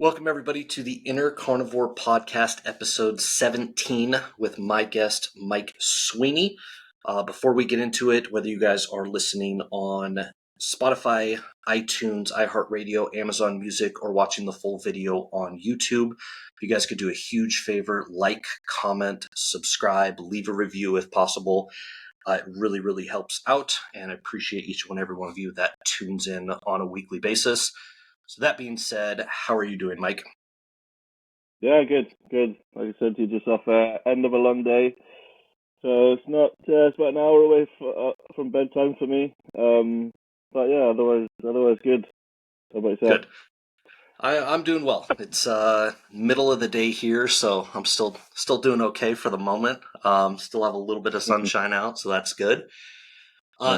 Welcome, everybody, to the Inner Carnivore Podcast, episode 17, with my guest, Mike Sweeney. Before we get into it, whether you guys are listening on Spotify, iTunes, iHeartRadio, Amazon Music, or watching the full video on YouTube, if you guys could do a huge favor, like, comment, subscribe, leave a review if possible. It really, really helps out, and I appreciate each and every one of you that tunes in on a weekly basis. So that being said, how are you doing, Mike? Yeah, good. Like I said to you, just off end of a long day, so it's not. It's about an hour away from bedtime for me. But yeah, otherwise good. How about yourself? Good. I'm doing well. It's middle of the day here, so I'm still doing okay for the moment. Still have a little bit of sunshine out, so that's good.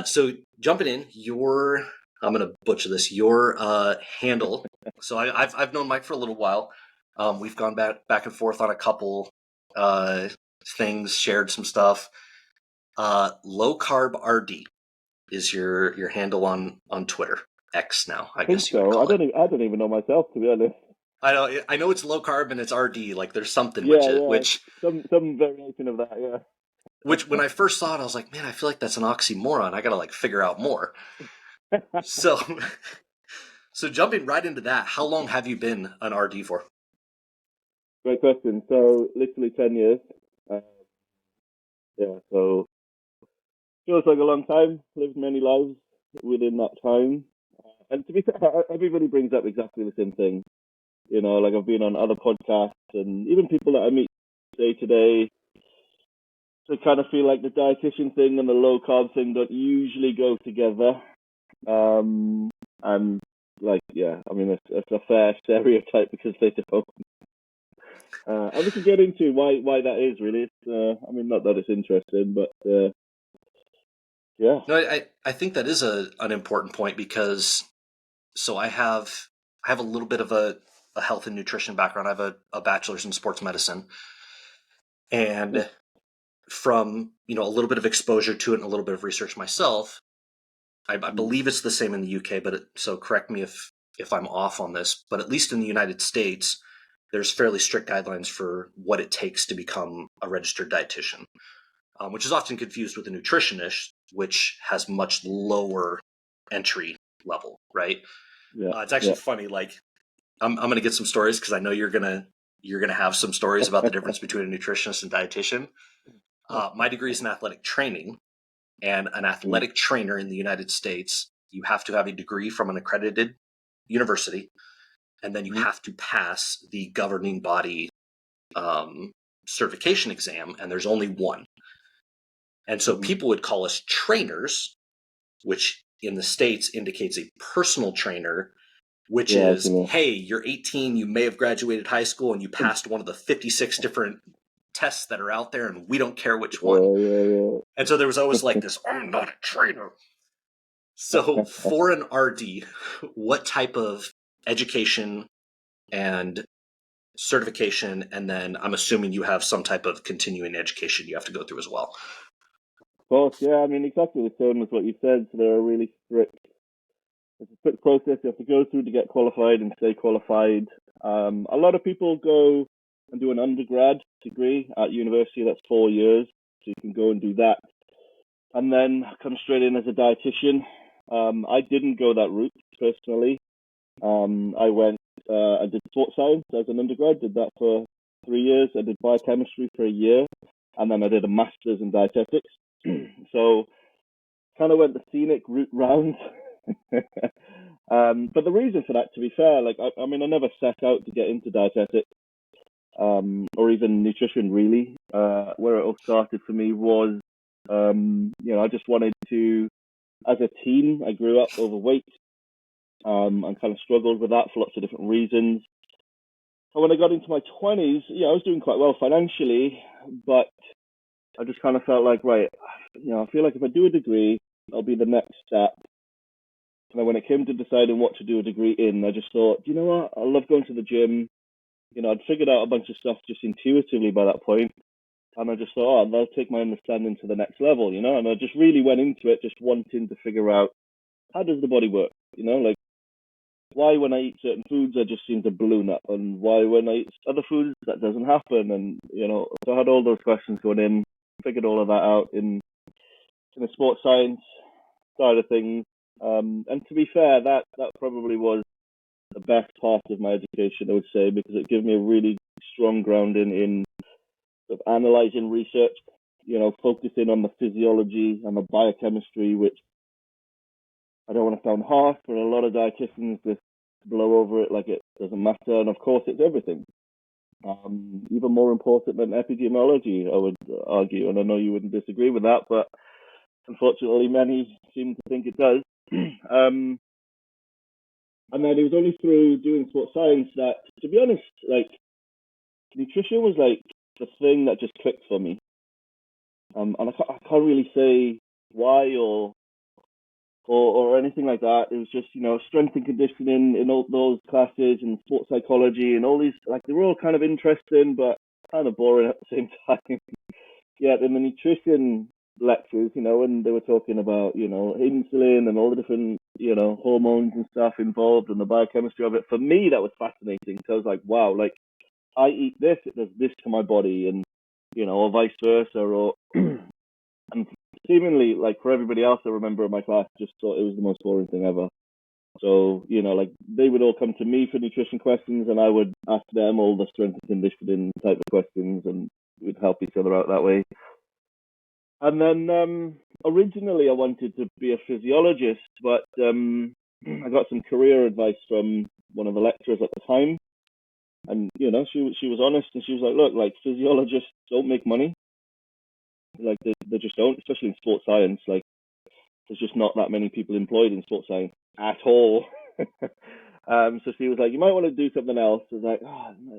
So jumping in, I'm gonna butcher this. Your handle. So I've known Mike for a little while. We've gone back and forth on a couple things, shared some stuff. Low-carb RD is your handle on Twitter. X now, I think guess you would so. call it. I don't even know myself, to be honest. I know it's low carb and it's RD. Like there's something Yeah, which some variation of that. Yeah. when I first saw it, I was like, man, I feel like that's an oxymoron. I gotta like figure out more. So so jumping right into that, how long have you been an RD for? Great question. So literally 10 years. Yeah. So feels like a long time. Lived many lives within that time. And to be fair, everybody brings up exactly the same thing. You know, like I've been on other podcasts and even people that I meet day to day, to kind of feel like the dietitian thing and the low carb thing don't usually go together. And like, yeah, I mean, it's a fair stereotype because they don't. And we can get into why that is really. I mean, not that it's interesting, but yeah. No, I think that is an important point because so I have a little bit of a health and nutrition background. I have a bachelor's in sports medicine, and from a little bit of exposure to it and a little bit of research myself, I believe it's the same in the UK, but so correct me if I'm off on this, but at least in the United States, there's fairly strict guidelines for what it takes to become a registered dietitian, which is often confused with a nutritionist, which has much lower entry level, right? Yeah. It's actually funny. Like I'm going to get some stories because I know you're gonna have some stories about the difference between a nutritionist and dietitian. My degree is in athletic training. And an athletic trainer in the United States, you have to have a degree from an accredited university, and then you have to pass the governing body certification exam, and there's only one. And so people would call us trainers, which in the States indicates a personal trainer, which is, hey, you're 18, you may have graduated high school, and you passed one of the 56 different tests that are out there, and we don't care which one. And so there was always like this, I'm not a trainer. So for an RD, what type of education and certification, and then I'm assuming you have some type of continuing education you have to go through as well? Of course, yeah. I mean, exactly the same as what you said. So they're a really strict. It's a strict process you have to go through to get qualified and stay qualified. A lot of people go and do an undergrad degree at university. That's 4 years, so you can go and do that, and then come straight in as a dietitian. I didn't go that route personally. I went. I did sports science as an undergrad. Did that for 3 years. I did biochemistry for a year, and then I did a master's in dietetics. So kind of went the scenic route round. But the reason for that, to be fair, like I mean, I never set out to get into dietetics or even nutrition really. Where it all started for me was, I just wanted to, as a teen, I grew up overweight and kind of struggled with that for lots of different reasons. And when I got into my 20s, I was doing quite well financially, but I just kind of felt like, right, I feel like if I do a degree, that'll be the next step. And when it came to deciding what to do a degree in, I just thought, you know what, I love going to the gym. I'd figured out a bunch of stuff just intuitively by that point. And I just thought, that'll take my understanding to the next level, And I just really went into it just wanting to figure out, how does the body work? Like, why when I eat certain foods, I just seem to balloon up, and why when I eat other foods, that doesn't happen. And, so I had all those questions going in, figured all of that out in the sports science side of things. And to be fair, that probably was the best part of my education, I would say, because it gave me a really strong grounding in sort of analyzing research, focusing on the physiology and the biochemistry, which I don't want to sound harsh, but a lot of dietitians just blow over it like it doesn't matter. And of course, it's everything. Even more important than epidemiology, I would argue. And I know you wouldn't disagree with that, but unfortunately, many seem to think it does. And then it was only through doing sports science that, to be honest, like, nutrition was like the thing that just clicked for me. And I can't really say why or anything like that. It was just, strength and conditioning in all those classes and sports psychology and all these, like, they were all kind of interesting, but kind of boring at the same time. Yeah, in the nutrition lectures, when they were talking about, insulin and all the different, hormones and stuff involved and the biochemistry of it, for me, that was fascinating. So I was like, wow, like, I eat this, it does this to my body, and, or vice versa, or, and seemingly, like, for everybody else I remember in my class, just thought it was the most boring thing ever. So, like, they would all come to me for nutrition questions, and I would ask them all the strength and conditioning type of questions, and we'd help each other out that way. And then originally I wanted to be a physiologist, but I got some career advice from one of the lecturers at the time. And, she was honest, and she was like, look, like, physiologists don't make money. Like, they just don't, especially in sports science. Like, there's just not that many people employed in sports science at all. So she was like, you might want to do something else. I was like,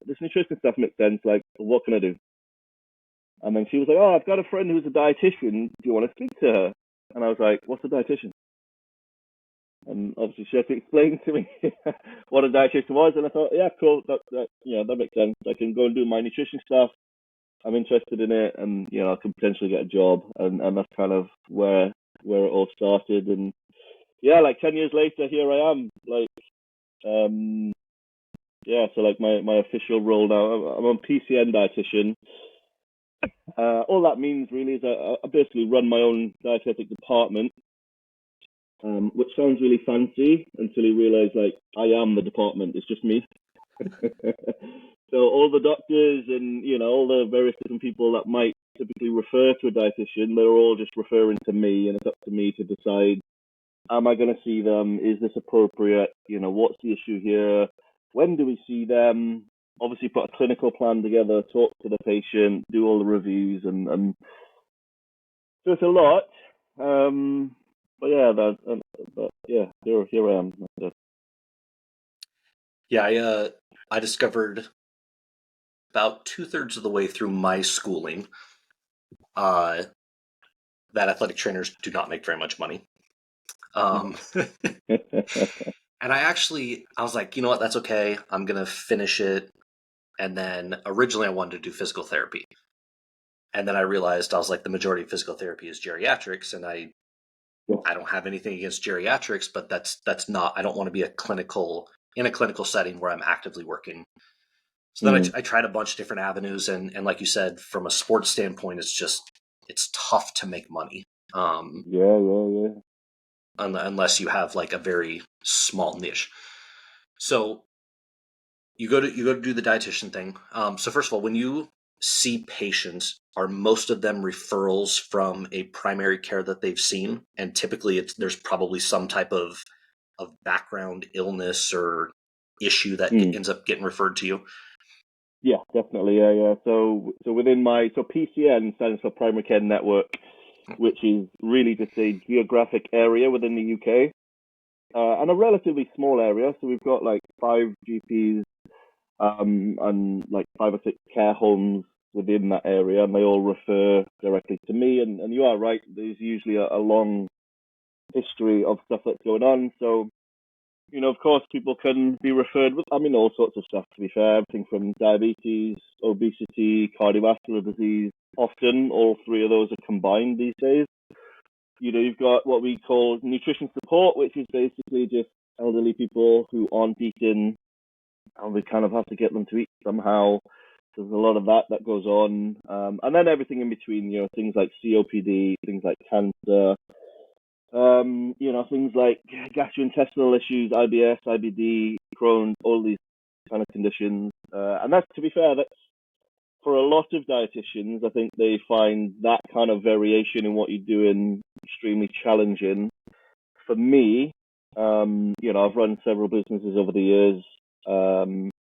this nutrition stuff makes sense. Like, what can I do? And then she was like, I've got a friend who's a dietitian. Do you want to speak to her? And I was like, what's a dietitian? And obviously she had to explain to me what a dietitian was. And I thought, yeah, cool. That makes sense. I can go and do my nutrition stuff. I'm interested in it, and, I can potentially get a job. And that's kind of where it all started. And yeah, like 10 years later, here I am. Like, so like my official role now, I'm a PCN dietitian. All that means really is I basically run my own dietetic department, which sounds really fancy until you realize, like, I am the department. It's just me. So all the doctors and, all the various different people that might typically refer to a dietitian, they're all just referring to me, and it's up to me to decide, am I going to see them? Is this appropriate? What's the issue here? When do we see them? Obviously put a clinical plan together, talk to the patient, do all the reviews, and so it's a lot. But yeah, here I am. Yeah, I discovered about 2/3 of the way through my schooling that athletic trainers do not make very much money. And I was like, you know what, that's okay. I'm going to finish it. And then originally I wanted to do physical therapy. And then I realized, I was like, the majority of physical therapy is geriatrics. And I don't have anything against geriatrics, but that's not, I don't want to be in a clinical setting where I'm actively working. So then I tried a bunch of different avenues. And like you said, from a sports standpoint, it's tough to make money. Yeah. Unless you have like a very small niche. So you go to do the dietitian thing. So first of all, when you see patients, are most of them referrals from a primary care that they've seen? And typically there's probably some type of background illness or issue that ends up getting referred to you. Yeah, definitely. Yeah. So within PCN stands for Primary Care Network, which is really just a geographic area within the UK, and a relatively small area. So we've got like 5 GPs, and like 5 or 6 care homes within that area, and they all refer directly to me. And you are right, there's usually a long history of stuff that's going on. So, of course, people can be referred with, all sorts of stuff, to be fair, everything from diabetes, obesity, cardiovascular disease. Often all 3 of those are combined these days. You've got what we call nutrition support, which is basically just elderly people who aren't eating, and we kind of have to get them to eat somehow. There's a lot of that goes on, and then everything in between. Things like COPD, things like cancer. Things like gastrointestinal issues, IBS, IBD, Crohn's, all these kind of conditions. And that's, to be fair, that's for a lot of dietitians. I think they find that kind of variation in what you're doing extremely challenging. For me, I've run several businesses over the years. I've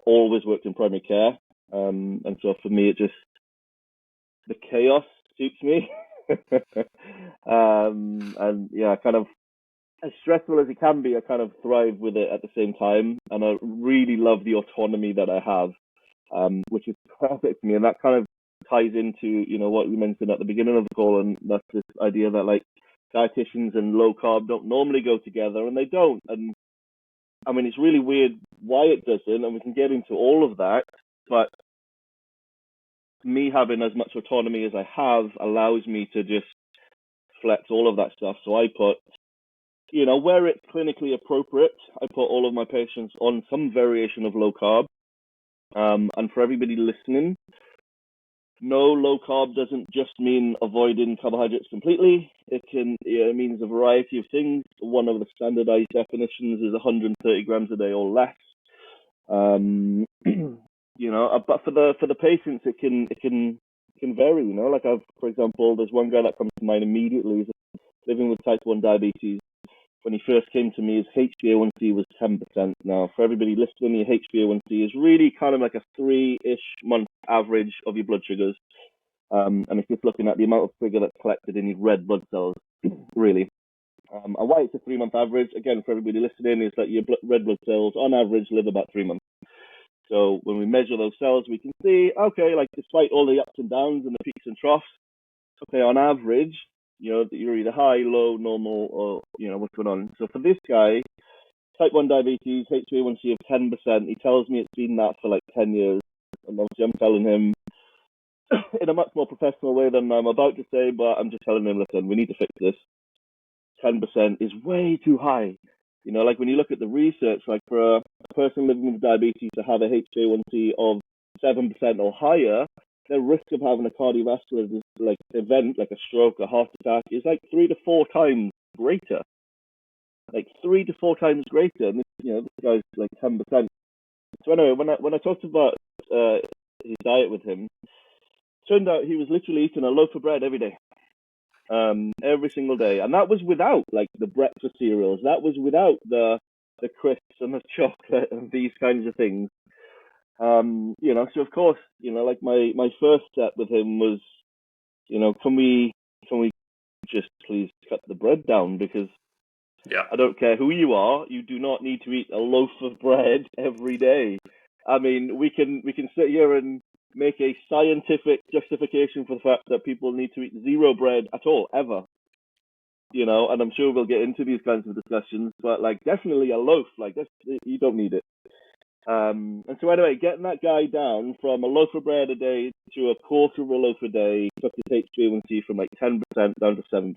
always worked in primary care, and so for me, the chaos suits me. And yeah, kind of as stressful as it can be, I kind of thrive with it at the same time, and I really love the autonomy that I have, which is perfect for me, and that kind of ties into what you mentioned at the beginning of the call, and that's this idea that like dietitians and low carb don't normally go together, and they don't, and I mean it's really weird why it doesn't, and we can get into all of that, but me having as much autonomy as I have allows me to just flex all of that stuff. So I put, where it's clinically appropriate, I put all of my patients on some variation of low carb. And for everybody listening, no, low carb doesn't just mean avoiding carbohydrates completely. It means a variety of things. One of the standardized definitions is 130 grams a day or less. But for the patients, it can vary. Like for example, there's one guy that comes to mind immediately. He's living with type 1 diabetes. When he first came to me, his HbA1c was 10%. Now, for everybody listening, your HbA1c is really kind of like a 3-ish month average of your blood sugars. And it's just looking at the amount of sugar that's collected in your red blood cells, really. And why it's a 3-month average, again, for everybody listening, is that your red blood cells, on average, live about 3 months. So when we measure those cells, we can see, okay, like despite all the ups and downs and the peaks and troughs, okay, on average, you're either high, low, normal, or, what's going on. So for this guy, type 1 diabetes, HbA1c of 10%, he tells me it's been that for like 10 years. And obviously I'm telling him in a much more professional way than I'm about to say, but I'm just telling him, listen, we need to fix this. 10% is way too high. Like when you look at the research, like for a person living with diabetes to have a HbA1c of 7% or higher, their risk of having a cardiovascular event, like a stroke, a heart attack, is like 3 to 4 times greater. Like 3 to 4 times greater. And this guy's like 10%. So anyway, when I talked about his diet with him, turned out he was literally eating a loaf of bread every day. Every single day, and that was without like the breakfast cereals. That was without the crisps and the chocolate and these kinds of things. So of course, like my first step with him was, can we just please cut the bread down, because I don't care who you are, you do not need to eat a loaf of bread every day. I mean, we can sit here and make a scientific justification for the fact that people need to eat 0 bread at all, ever. And I'm sure we'll get into these kinds of discussions, but like definitely a loaf, like you don't need it. And so anyway, getting that guy down from a loaf of bread a day to a quarter of a loaf a day took his HbA1c from like 10% down to 7%.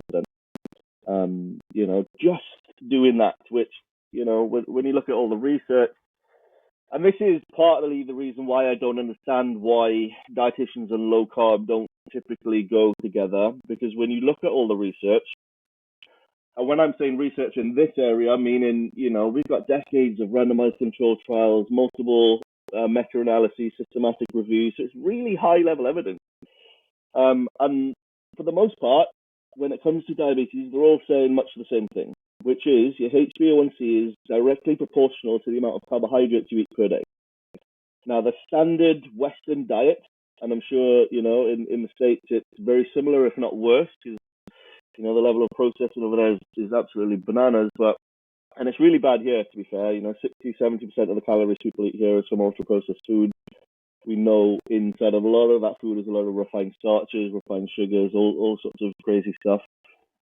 Just doing that, which, when you look at all the research, and this is partly the reason why I don't understand why dietitians and low carb don't typically go together, because when you look at all the research, and when I'm saying research in this area, meaning, we've got decades of randomized controlled trials, multiple meta-analyses, systematic reviews, so it's really high-level evidence. And for the most part, when it comes to diabetes, they're all saying much the same thing, which is your HbA1c is directly proportional to the amount of carbohydrates you eat per day. Now, the standard Western diet, and I'm sure, in the States, it's very similar, if not worse, because, the level of processing over there is absolutely bananas, and it's really bad here, to be fair. 60-70% of the calories people eat here are from ultra-processed food. We know inside of a lot of that food is a lot of refined starches, refined sugars, all sorts of crazy stuff.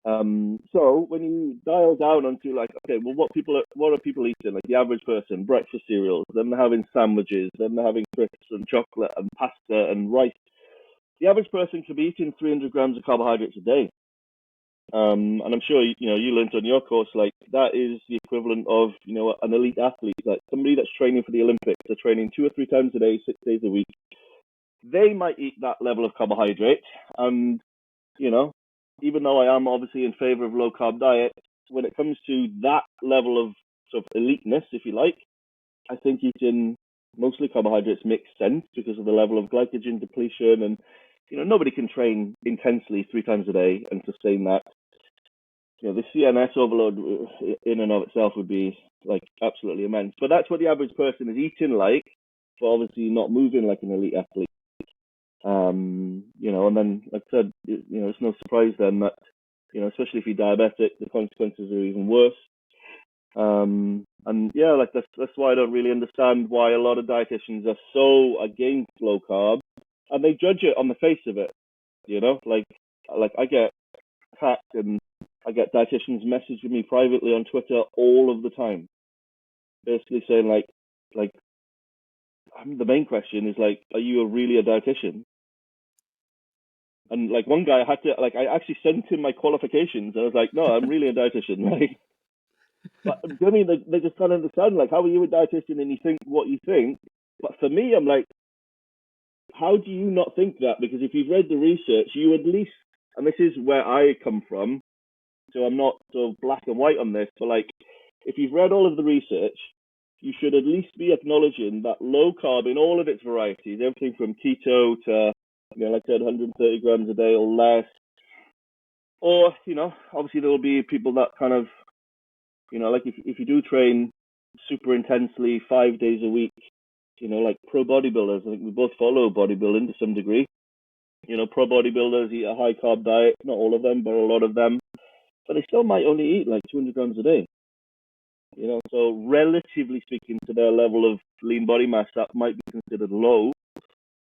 So when you dial down onto like, okay, well, what are people eating? Like the average person, breakfast cereals, then they're having sandwiches, then they're having crisps and chocolate and pasta and rice. The average person could be eating 300 grams of carbohydrates a day. And I'm sure you learned on your course, like that is the equivalent of an elite athlete, like somebody that's training for the Olympics. They're training 2 or 3 times a day, 6 days a week. They might eat that level of carbohydrate, and even though I am obviously in favor of low carb diet, when it comes to that level of sort of eliteness, if you like, I think eating mostly carbohydrates makes sense because of the level of glycogen depletion, and nobody can train intensely 3 times a day and sustain that. The CNS overload in and of itself would be like absolutely immense. But that's what the average person is eating like, but obviously not moving like an elite athlete. And then, like I said, it's no surprise then that, especially if you're diabetic, the consequences are even worse. And yeah, like that's why I don't really understand why a lot of dietitians are so against low carb, and they judge it on the face of it. Like I get hacked, and I get dietitians messaging me privately on Twitter all of the time, basically saying like the main question is like, are you really a dietitian? And like one guy I had to I actually sent him my qualifications. I was like, no, I'm really a dietitian. Like, but I mean, they just can't understand. Like, how are you a dietitian and you think what you think? But for me, I'm like, how do you not think that? Because if you've read the research, you at least, and this is where I come from, so I'm not so black and white on this, but like, if you've read all of the research, you should at least be acknowledging that low carb in all of its varieties, everything from keto to, like I said, 130 grams a day or less, or, obviously there will be people that kind of, like if you do train super intensely 5 days a week, like pro bodybuilders, I think we both follow bodybuilding to some degree. Pro bodybuilders eat a high carb diet, not all of them, but a lot of them, but they still might only eat like 200 grams a day. So relatively speaking to their level of lean body mass, that might be considered low.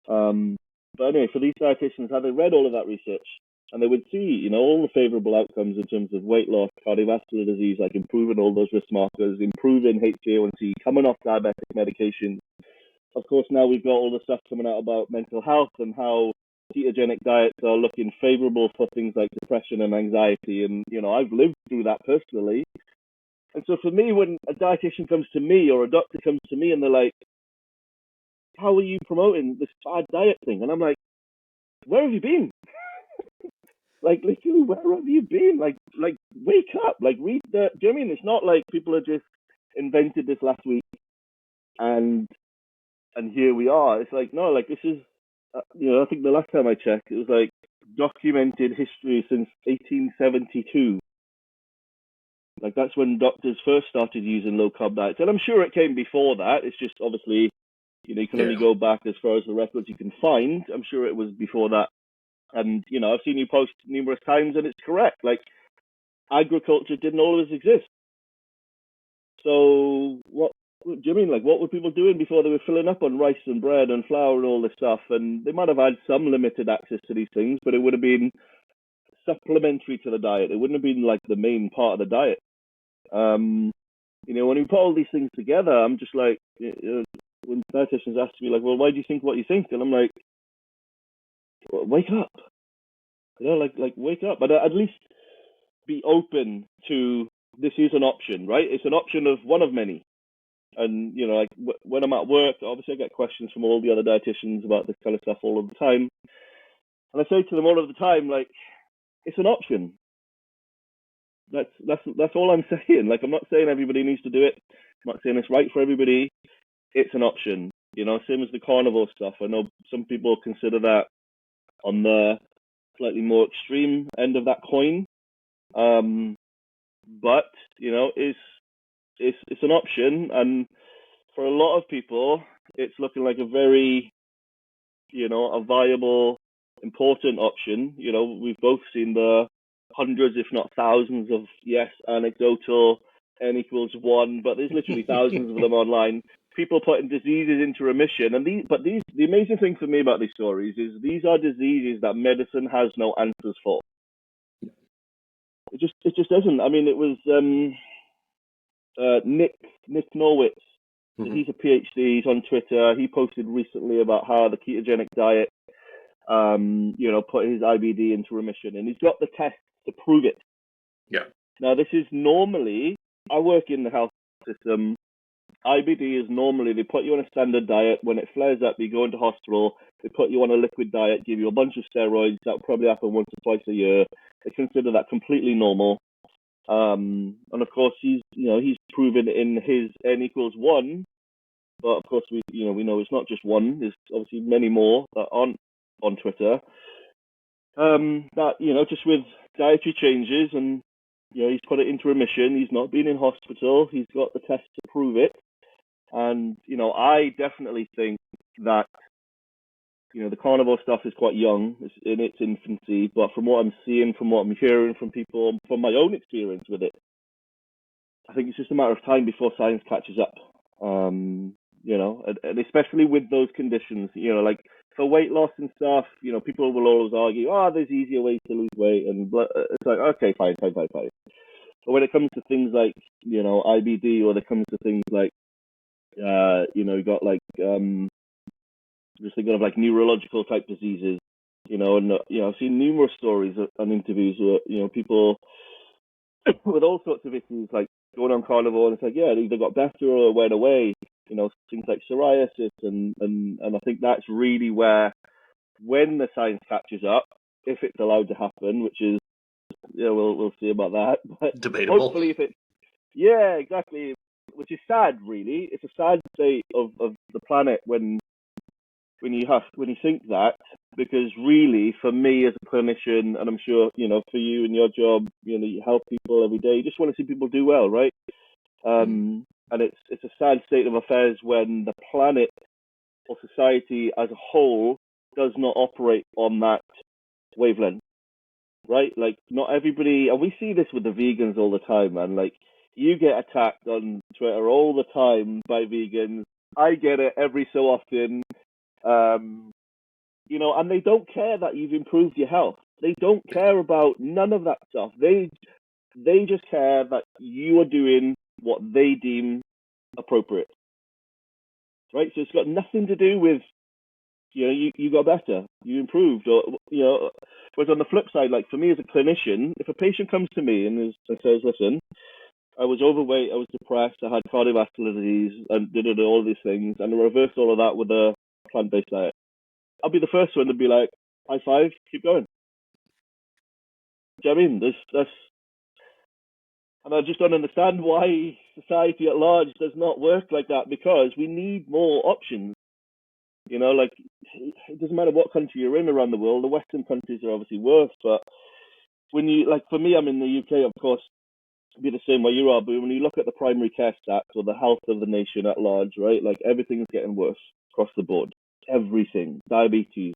But anyway, for these dietitians, had they read all of that research, and they would see, all the favorable outcomes in terms of weight loss, cardiovascular disease, like improving all those risk markers, improving HbA1c, coming off diabetic medication. Of course, now we've got all the stuff coming out about mental health and how ketogenic diets are looking favorable for things like depression and anxiety. And, I've lived through that personally. And so for me, when a dietitian comes to me or a doctor comes to me and they're like, how are you promoting this bad diet thing? And I'm like, where have you been? Like, literally, where have you been? Like, wake up. Like, read the. Do you know what I mean? It's not like people have just invented this last week and here we are. It's like, no, like, this is, I think the last time I checked, it was like documented history since 1872. Like, that's when doctors first started using low carb diets. And I'm sure it came before that. It's just obviously, you can only go back as far as the records you can find. I'm sure it was before that. And, I've seen you post numerous times and it's correct. Like, agriculture didn't always exist. So what do you mean? Like, what were people doing before they were filling up on rice and bread and flour and all this stuff? And they might have had some limited access to these things, but it would have been supplementary to the diet. It wouldn't have been like the main part of the diet. When you put all these things together, I'm just like, when dietitians ask me, like, well, why do you think what you think? And I'm like, well, wake up. Like wake up. But at least be open to this is an option, right? It's an option of one of many. And, like when I'm at work, obviously I get questions from all the other dietitians about this kind of stuff all of the time. And I say to them all of the time, like, it's an option. That's all I'm saying. Like, I'm not saying everybody needs to do it. I'm not saying it's right for everybody. It's an option. Same as the carnivore stuff. I know some people consider that on the slightly more extreme end of that coin. But, it's an option. And for a lot of people, it's looking like a very, a viable, important option. We've both seen the hundreds, if not thousands of, anecdotal N equals 1, but there's literally thousands of them online. People putting diseases into remission. And the amazing thing for me about these stories is these are diseases that medicine has no answers for. It just doesn't. I mean, it was Nick Norwitz. Mm-hmm. He's a PhD. He's on Twitter. He posted recently about how the ketogenic diet, put his IBD into remission, and he's got the tests to prove it. Yeah. Now, this is normally, I work in the health system. IBD is normally, they put you on a standard diet. When it flares up, you go into hospital. They put you on a liquid diet, give you a bunch of steroids. That will probably happen once or twice a year. They consider that completely normal. And of course, he's proven in his N=1. But of course, we know it's not just one. There's obviously many more that aren't on Twitter. That just with dietary changes, and he's put it into remission. He's not been in hospital. He's got the test to prove it. And I definitely think that the carnivore stuff is quite young. It's in its infancy. But from what I'm seeing, from what I'm hearing from people, from my own experience with it, I think it's just a matter of time before science catches up. And especially with those conditions, like for weight loss and stuff, people will always argue, there's easier ways to lose weight, and it's like, okay, fine. But when it comes to things like, IBD, or it comes to things like, you got like, just thinking of like neurological type diseases, and I've seen numerous stories and interviews where, people with all sorts of issues, like going on carnivore, and it's like, yeah, they either got better or it went away. Things like psoriasis, and I think that's really where, when the science catches up, if it's allowed to happen, which is, we'll see about that. But debatable. Hopefully, if it, yeah, exactly. Which is sad, really. It's a sad state of the planet when you think that, because really, for me as a clinician, and I'm sure for you and your job, you help people every day. You just want to see people do well, right? And it's a sad state of affairs when the planet or society as a whole does not operate on that wavelength, right? Like, not everybody, and we see this with the vegans all the time, man. Like, you get attacked on Twitter all the time by vegans. I get it every so often. And they don't care that you've improved your health. They don't care about none of that stuff. They just care that you are doing what they deem appropriate, right? So it's got nothing to do with, you got better, you improved, or, whereas on the flip side, like for me as a clinician, if a patient comes to me and says, listen, I was overweight, I was depressed, I had cardiovascular disease, and did all these things, and I reversed all of that with a plant-based diet, I'll be the first one to be like, high five, keep going. Do you know what I mean? And I just don't understand why society at large does not work like that, because we need more options. Like, it doesn't matter what country you're in around the world. The Western countries are obviously worse, but when you, like, for me, I'm in the UK, of course, be the same way you are, but when you look at the primary care stats or the health of the nation at large, right, like everything's getting worse across the board. Everything. Diabetes,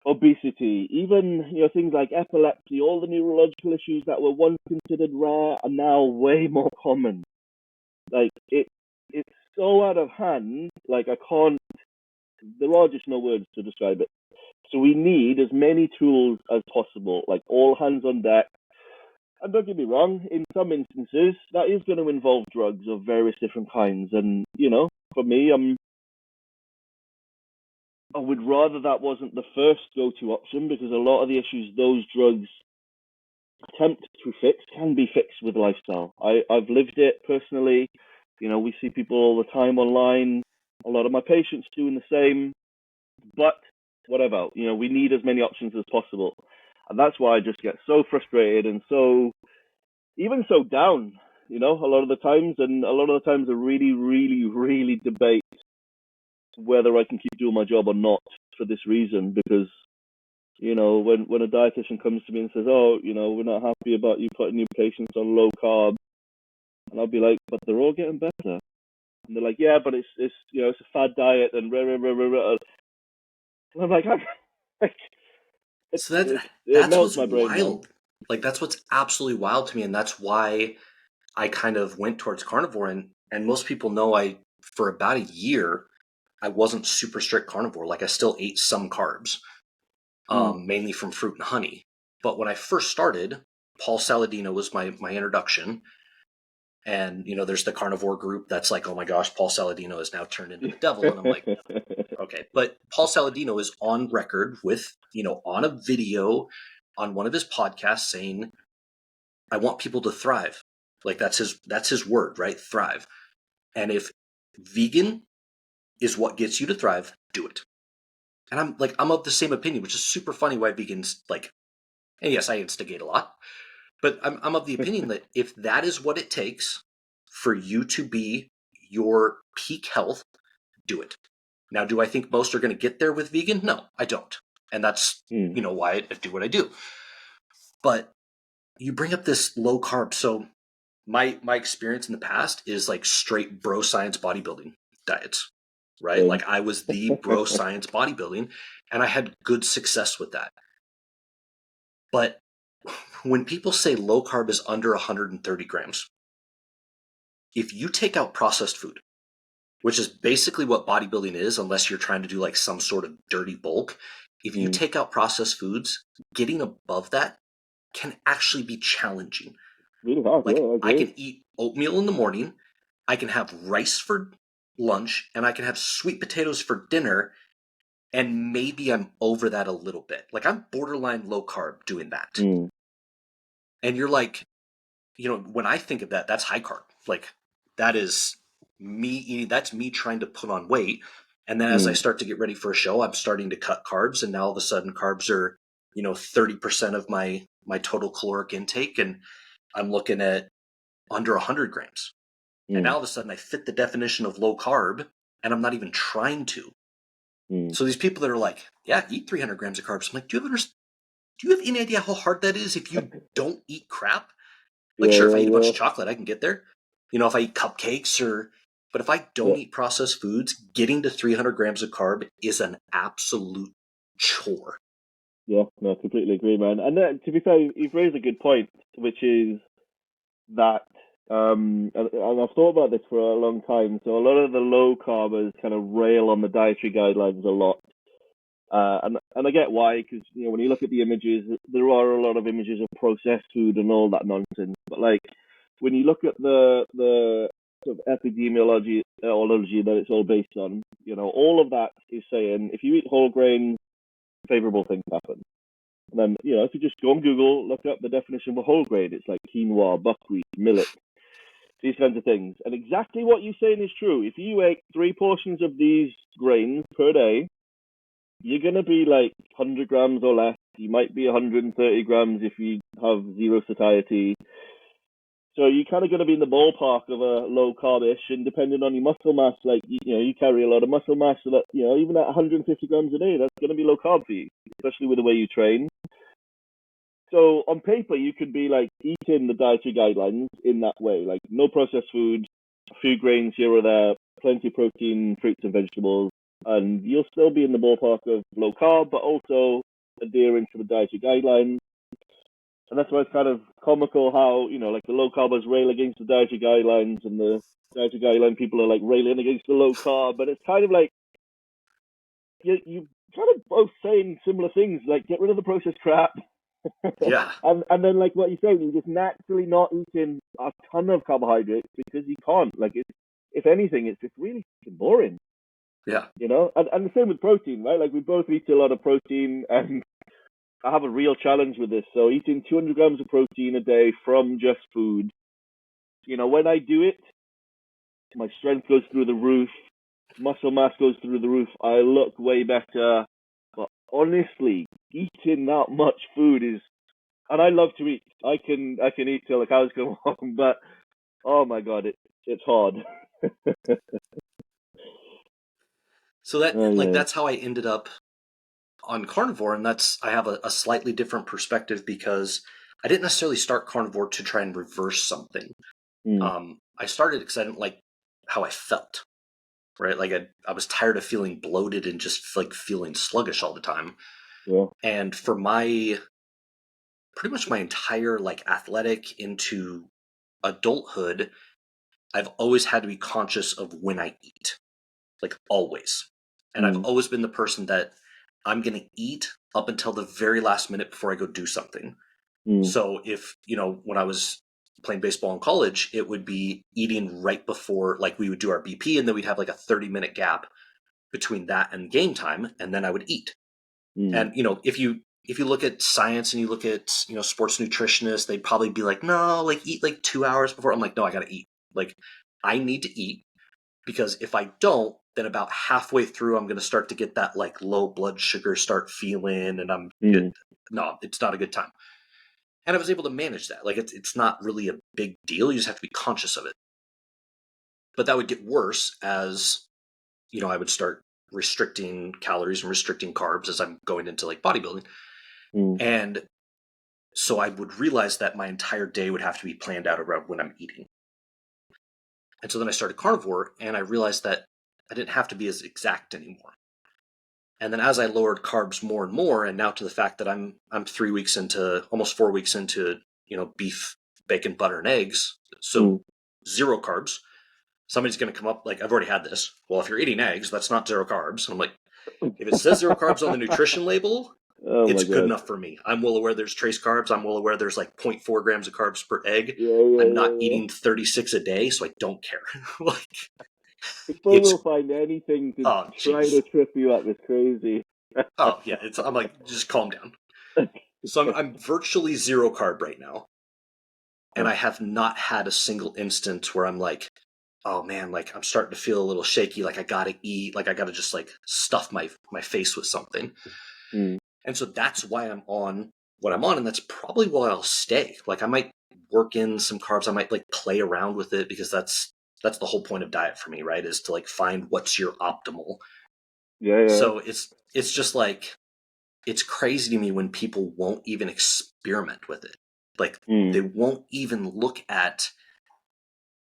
obesity, even things like epilepsy, all the neurological issues that were once considered rare are now way more common. Like, it's so out of hand, like there are just no words to describe it. So we need as many tools as possible, like all hands on deck. And don't get me wrong, in some instances that is going to involve drugs of various different kinds, and for me, I would rather that wasn't the first go-to option, because a lot of the issues those drugs attempt to fix can be fixed with lifestyle. I've lived it personally. We see people all the time online. A lot of my patients doing the same. But whatever, we need as many options as possible. And that's why I just get so frustrated and so down, a lot of the times. And a lot of the times I really, really, really debate whether I can keep doing my job or not, for this reason, because when a dietitian comes to me and says, we're not happy about you putting new patients on low carb, and I'll be like, but they're all getting better. And they're like, yeah, but it's a fad diet, and rah, rah, rah, rah, rah. And I'm like, So it that's melts what's my brain, wild. man. Like, that's what's absolutely wild to me, and that's why I kind of went towards carnivore. And most people know for about a year, I wasn't super strict carnivore. Like, I still ate some carbs, mainly from fruit and honey. But when I first started, Paul Saladino was my introduction. And, there's the carnivore group that's like, oh my gosh, Paul Saladino has now turned into the devil. And I'm like, okay. But Paul Saladino is on record with, on a video on one of his podcasts saying, I want people to thrive. Like that's his word, right? Thrive. And if vegan is what gets you to thrive, do it. And I'm of the same opinion, which is super funny why vegans like, and yes, I instigate a lot, but I'm of the opinion that if that is what it takes for you to be your peak health, do it. Now, do I think most are going to get there with vegan? No, I don't. And that's, why I do what I do. But you bring up this low carb. So my experience in the past is like straight bro science bodybuilding diets, right? Like I was the bro science bodybuilding and I had good success with that. But when people say low carb is under 130 grams, if you take out processed food, which is basically what bodybuilding is, unless you're trying to do like some sort of dirty bulk, if you take out processed foods, getting above that can actually be challenging. Really hard, like yeah, I can eat oatmeal in the morning, I can have rice for lunch, and I can have sweet potatoes for dinner, and maybe I'm over that a little bit. Like I'm borderline low carb doing that. And you're like, when I think of that, that's high carb. Like that is me eating, that's me trying to put on weight. And then as I start to get ready for a show, I'm starting to cut carbs. And now all of a sudden carbs are, 30% of my total caloric intake. And I'm looking at under 100 grams. And now all of a sudden I fit the definition of low carb and I'm not even trying to. So these people that are like, yeah, eat 300 grams of carbs. I'm like, do you have any idea how hard that is if you don't eat crap? Like, sure, if I eat a bunch of chocolate, I can get there. If I eat cupcakes but if I don't eat processed foods, getting to 300 grams of carb is an absolute chore. Yeah, no, I completely agree, man. And to be fair, you've raised a good point, which is that, and I've thought about this for a long time. So a lot of the low carbers kind of rail on the dietary guidelines a lot. And I get why, because when you look at the images, there are a lot of images of processed food and all that nonsense. But like when you look at the sort of epidemiology that it's all based on, all of that is saying if you eat whole grain, favorable things happen. And then if you just go on Google, look up the definition of a whole grain, it's like quinoa, buckwheat, millet, these kinds of things. And exactly what you're saying is true. If you ate 3 portions of these grains per day, you're going to be like 100 grams or less. You might be 130 grams if you have zero satiety. So you're kind of going to be in the ballpark of a low carb-ish, and depending on your muscle mass, like, you carry a lot of muscle mass, so that, even at 150 grams a day, that's going to be low carb for you, especially with the way you train. So on paper, you could be like eating the dietary guidelines in that way, like no processed food, a few grains here or there, plenty of protein, fruits and vegetables, and you'll still be in the ballpark of low carb, but also adhering to the dietary guidelines. And that's why it's kind of comical how, like the low carbers rail against the dietary guidelines and the dietary guideline people are like railing against the low carb. But it's kind of like, you kind of both saying similar things, like get rid of the processed crap. Yeah. and then like what you're saying, you're just naturally not eating a ton of carbohydrates because you can't. Like, if anything, it's just really boring. Yeah. And the same with protein, right? Like we both eat a lot of protein, and I have a real challenge with this. So eating 200 grams of protein a day from just food, when I do it, my strength goes through the roof, muscle mass goes through the roof. I look way better. But honestly, eating that much food is, and I love to eat. I can eat till the cows come home, but oh my god, it's hard. So that's how I ended up on Carnivore, and I have a slightly different perspective because I didn't necessarily start Carnivore to try and reverse something. I started because I didn't like how I felt, right? Like I was tired of feeling bloated and just like feeling sluggish all the time. Yeah. And for pretty much my entire like athletic into adulthood, I've always had to be conscious of when I eat, like always. And I've always been the person that I'm going to eat up until the very last minute before I go do something. So if, when I was playing baseball in college, it would be eating right before, like we would do our BP and then we'd have like a 30-minute gap between that and game time. And then I would eat. And, if you if you look at science and you look at, sports nutritionists, they'd probably be like, no, like eat like 2 hours before. I'm like, no, I got to eat. Like I need to eat, because if I don't, then about halfway through, I'm going to start to get that like low blood sugar start feeling, and no, it's not a good time. And I was able to manage that. Like it's not really a big deal. You just have to be conscious of it. But that would get worse as, I would start restricting calories and restricting carbs as I'm going into like bodybuilding. And so I would realize that my entire day would have to be planned out around when I'm eating. And so then I started Carnivore, and I realized that I didn't have to be as exact anymore. And then as I lowered carbs more and more, and now to the fact that I'm 3 weeks into, almost 4 weeks into, beef, bacon, butter, and eggs, so zero carbs. Somebody's going to come up like, I've already had this. Well, if you're eating eggs, that's not zero carbs. And I'm like, if it says zero carbs on the nutrition label, it's good enough for me. I'm well aware there's trace carbs. I'm well aware there's like 0.4 grams of carbs per egg. I'm not eating 36 a day, so I don't care. Like, people will find anything to try to trip you up. It's crazy. Oh yeah, I'm like, just calm down. So I'm virtually zero carb right now, and I have not had a single instance where I'm like, oh man, like I'm starting to feel a little shaky, like I gotta eat, like I gotta just like stuff my face with something. And so that's why I'm on what I'm on, and that's probably why I'll stay. Like I might work in some carbs, I might like play around with it, because that's the whole point of diet for me, right? Is to like find what's your optimal. Yeah. So it's just like, it's crazy to me when people won't even experiment with it. Like they won't even look at,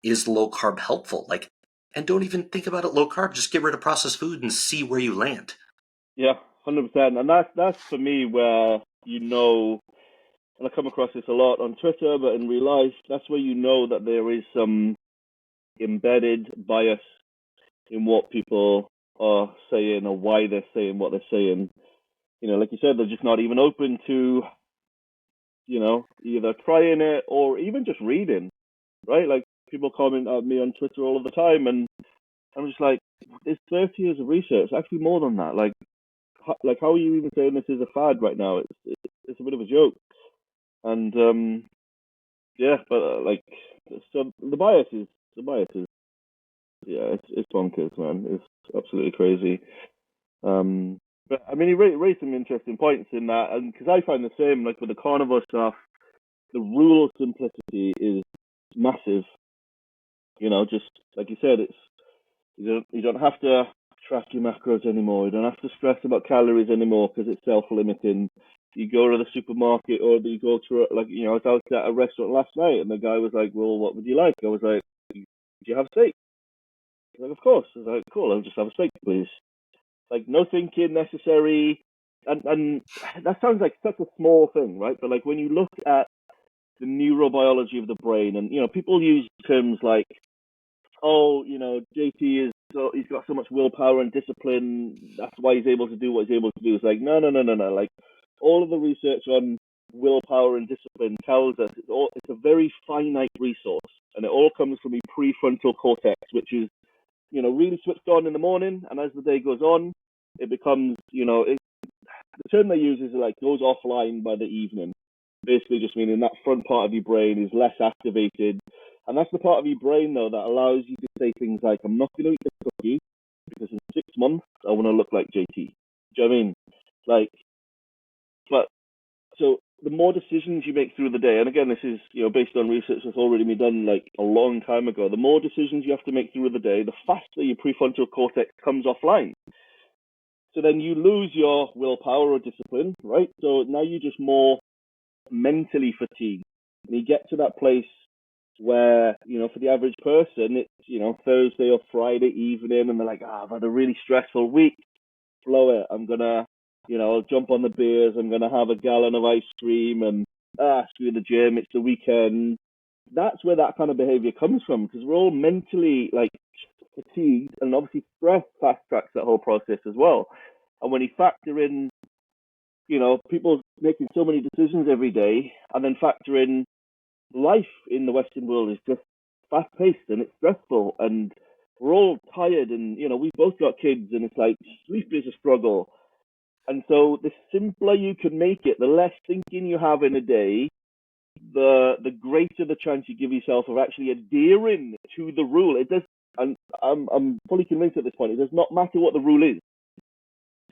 is low carb helpful? Like, and don't even think about it low carb. Just get rid of processed food and see where you land. Yeah, 100%. And that's for me where, and I come across this a lot on Twitter, but in real life, that's where you know that there is some embedded bias in what people are saying or why they're saying what they're saying. Like you said, they're just not even open to, either trying it or even just reading, right? Like people comment at me on Twitter all of the time, and I'm just like, there's 30 years of research, actually more than that. Like how are you even saying this is a fad right now? It's a bit of a joke. And but like, so the bias is, yeah, it's bonkers, man. It's absolutely crazy. But I mean, he raised some interesting points in that, and because I find the same, like with the carnivore stuff, the rule of simplicity is massive. Just like you said, it's you don't have to track your macros anymore. You don't have to stress about calories anymore because it's self-limiting. You go to the supermarket, or you go to I was out at a restaurant last night, and the guy was like, "Well, what would you like?" I was like, "Do you have steak?" He's like, "Of course." I was like, "Cool, I'll just have a steak, please." Like, no thinking necessary. And that sounds like such a small thing, right? But like when you look at the neurobiology of the brain, and people use terms like, oh, JT he's got so much willpower and discipline, that's why he's able to do what he's able to do. It's like, no. Like, all of the research on willpower and discipline tells us it's a very finite resource, and it all comes from the prefrontal cortex, which is, really switched on in the morning, and as the day goes on, it becomes, the term they use is like goes offline by the evening. Basically just meaning that front part of your brain is less activated. And that's the part of your brain, though, that allows you to say things like, I'm not going to eat this cookie because in 6 months, I want to look like JT. Do you know what I mean? Like, but, so the more decisions you make through the day, and again, this is, based on research that's already been done like a long time ago, the more decisions you have to make through the day, the faster your prefrontal cortex comes offline. So then you lose your willpower or discipline, right? So now you're just more mentally fatigued. And you get to that place where, for the average person, it's, Thursday or Friday evening, and they're like, I've had a really stressful week. Blow it. I'm going to, I'll jump on the beers. I'm going to have a gallon of ice cream and, screw the gym. It's the weekend. That's where that kind of behavior comes from, because we're all mentally, like, fatigued, and obviously stress fast tracks that whole process as well. And when you factor in, people making so many decisions every day, and then factor in life in the Western world is just fast paced and it's stressful, and we're all tired, and we've both got kids, and it's like sleep is a struggle. And so the simpler you can make it, the less thinking you have in a day, the greater the chance you give yourself of actually adhering to the rule. It does, and I'm fully convinced at this point, it does not matter what the rule is.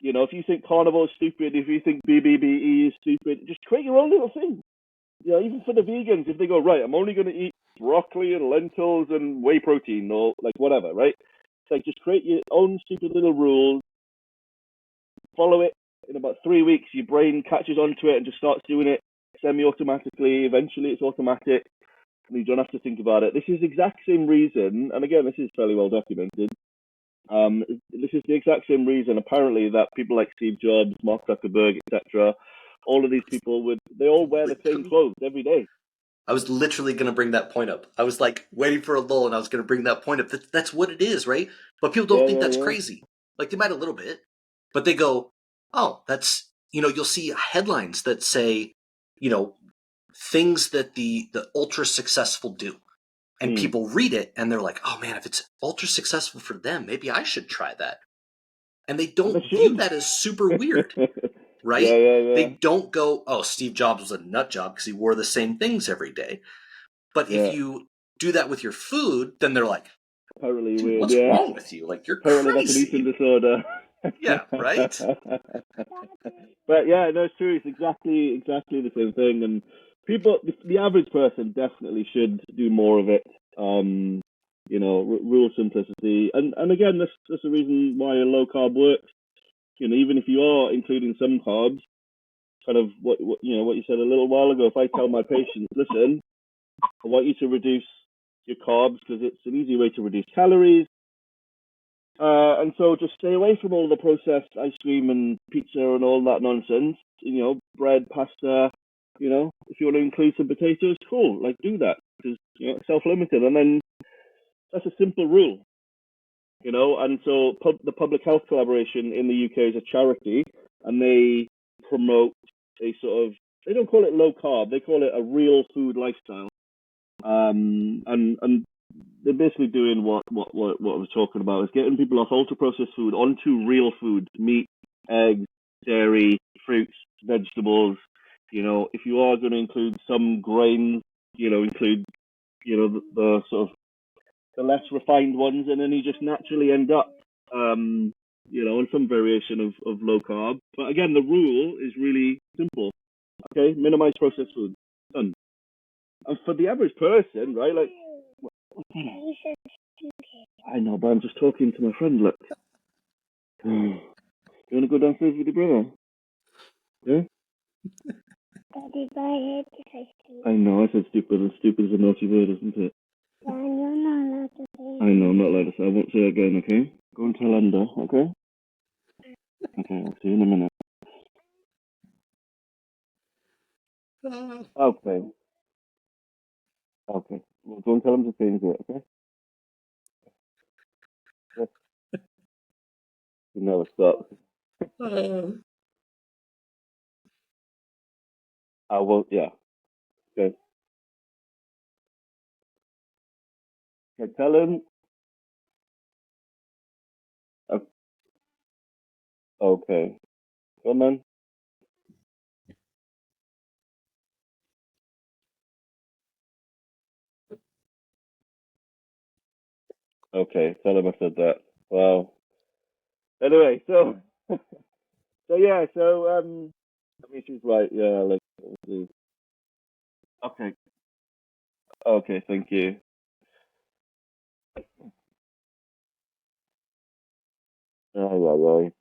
You know, if you think carnivore is stupid, if you think BBBE is stupid, just create your own little thing. You know, even for the vegans, if they go, right, I'm only going to eat broccoli and lentils and whey protein or like whatever, right? It's like just create your own stupid little rules, follow it. In about 3 weeks, your brain catches onto it and just starts doing it semi-automatically. Eventually, it's automatic, and you don't have to think about it. This is the exact same reason, and again, this is fairly well documented. This is the exact same reason, apparently, that people like Steve Jobs, Mark Zuckerberg, etc., all of these people they all wear the same clothes every day. I was literally going to bring that point up. I was like waiting for a lull, and I was going to bring that point up. That's what it is, right? But people don't think that's crazy. Like, they might a little bit, but they go, oh, that's, you'll see headlines that say, things that the ultra successful do. And people read it and they're like, oh man, if it's ultra successful for them, maybe I should try that. And they don't view that as super weird, right? Yeah. They don't go, oh, Steve Jobs was a nut job because he wore the same things every day. But if you do that with your food, then they're like, apparently dude, weird, what's wrong with you? Like, you're apparently crazy. That's an eating disorder. Yeah, right? But yeah, no, it's true. It's exactly the same thing. And people, the average person definitely should do more of it. Rule simplicity. And again, that's the reason why a low carb works. Even if you are including some carbs, kind of what you said a little while ago. If I tell my patients, listen, I want you to reduce your carbs because it's an easy way to reduce calories. And so just stay away from all the processed ice cream and pizza and all that nonsense. Bread, pasta. If you want to include some potatoes, cool. Like, do that because it's self-limited. And then that's a simple rule. And so the Public Health Collaboration in the UK is a charity, and they promote a sort of, they don't call it low carb, they call it a real food lifestyle. And they're basically doing what I was talking about, is getting people off ultra processed food onto real food, meat, eggs, dairy, fruits, vegetables. If you are going to include some grains, include the sort of the less refined ones, and then you just naturally end up in some variation of low carb. But again, the rule is really simple. Okay, minimize processed food. Done. And for the average person, right, like, I know, but I'm just talking to my friend, look. You want to go downstairs with your brother? Yeah? Daddy, I know, I said stupid, and stupid is a naughty word, isn't it? Yeah, you're not allowed to say. I know, I'm not allowed to say. I won't say it again, okay? Go and tell Enda, okay? Okay, I'll see you in a minute. Okay. Okay. Well, go and tell him to change it, okay? Yes. You never stop. I won't, yeah. Okay. Okay, tell him. Okay. Come on. Okay, tell him I said that. Wow. Anyway, so yeah, I mean, she's right. Yeah, like, okay. Okay, thank you. Oh,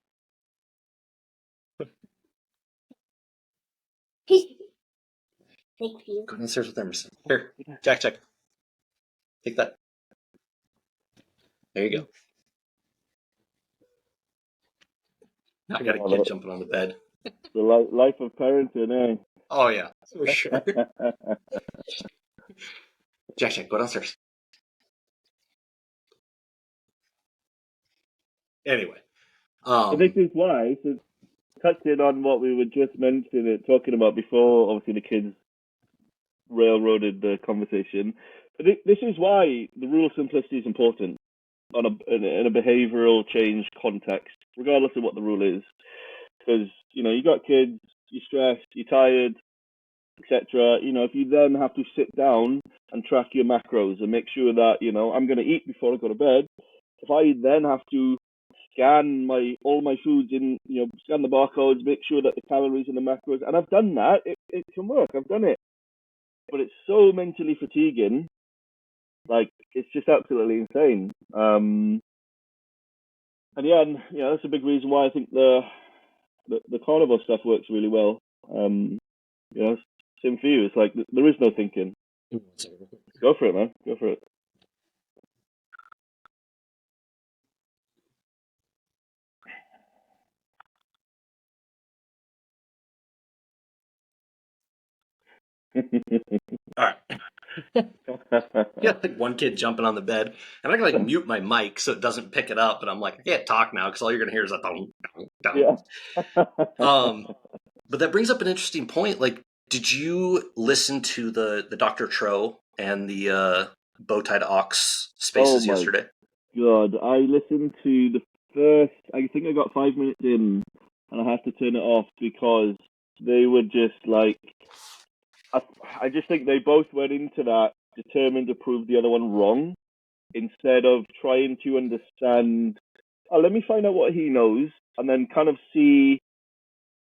Thank you. Go downstairs with Emerson. Here, Jack. Take that. There you go. Now I got a kid jumping on the bed. The life of parenting, eh? Oh, yeah, for sure. Jack, go downstairs. Anyway. This is why, so touching on what we were just talking about before, obviously the kids railroaded the conversation. But this is why the rule of simplicity is important in a behavioral change context, regardless of what the rule is. because, you know, you got kids, you're stressed, you're tired, etc. You know, if you then have to sit down and track your macros and make sure that, you know, I'm going to eat before I go to bed, if I then have to scan all my foods in, you know, scan the barcodes, make sure that the calories and the macros, and I've done that, it can work. I've done it, but it's so mentally fatiguing. Like, it's just absolutely insane. And yeah, and, you know, that's a big reason why I think the carnivore stuff works really well. You know, same for you. It's like there is no thinking. Go for it, man. Go for it. All right. Yeah, like one kid jumping on the bed, and I can like mute my mic so it doesn't pick it up, and I'm like, I can't talk now because all you're gonna hear is a dong, dong, dong. Yeah. But that brings up an interesting point. Like, did you listen to the Dr. Tro and the bow-tied ox Oh spaces my yesterday? God. I listened to the first, I think I got 5 minutes in and I had to turn it off because they were just like, I just think they both went into that determined to prove the other one wrong instead of trying to understand, oh, let me find out what he knows and then kind of see,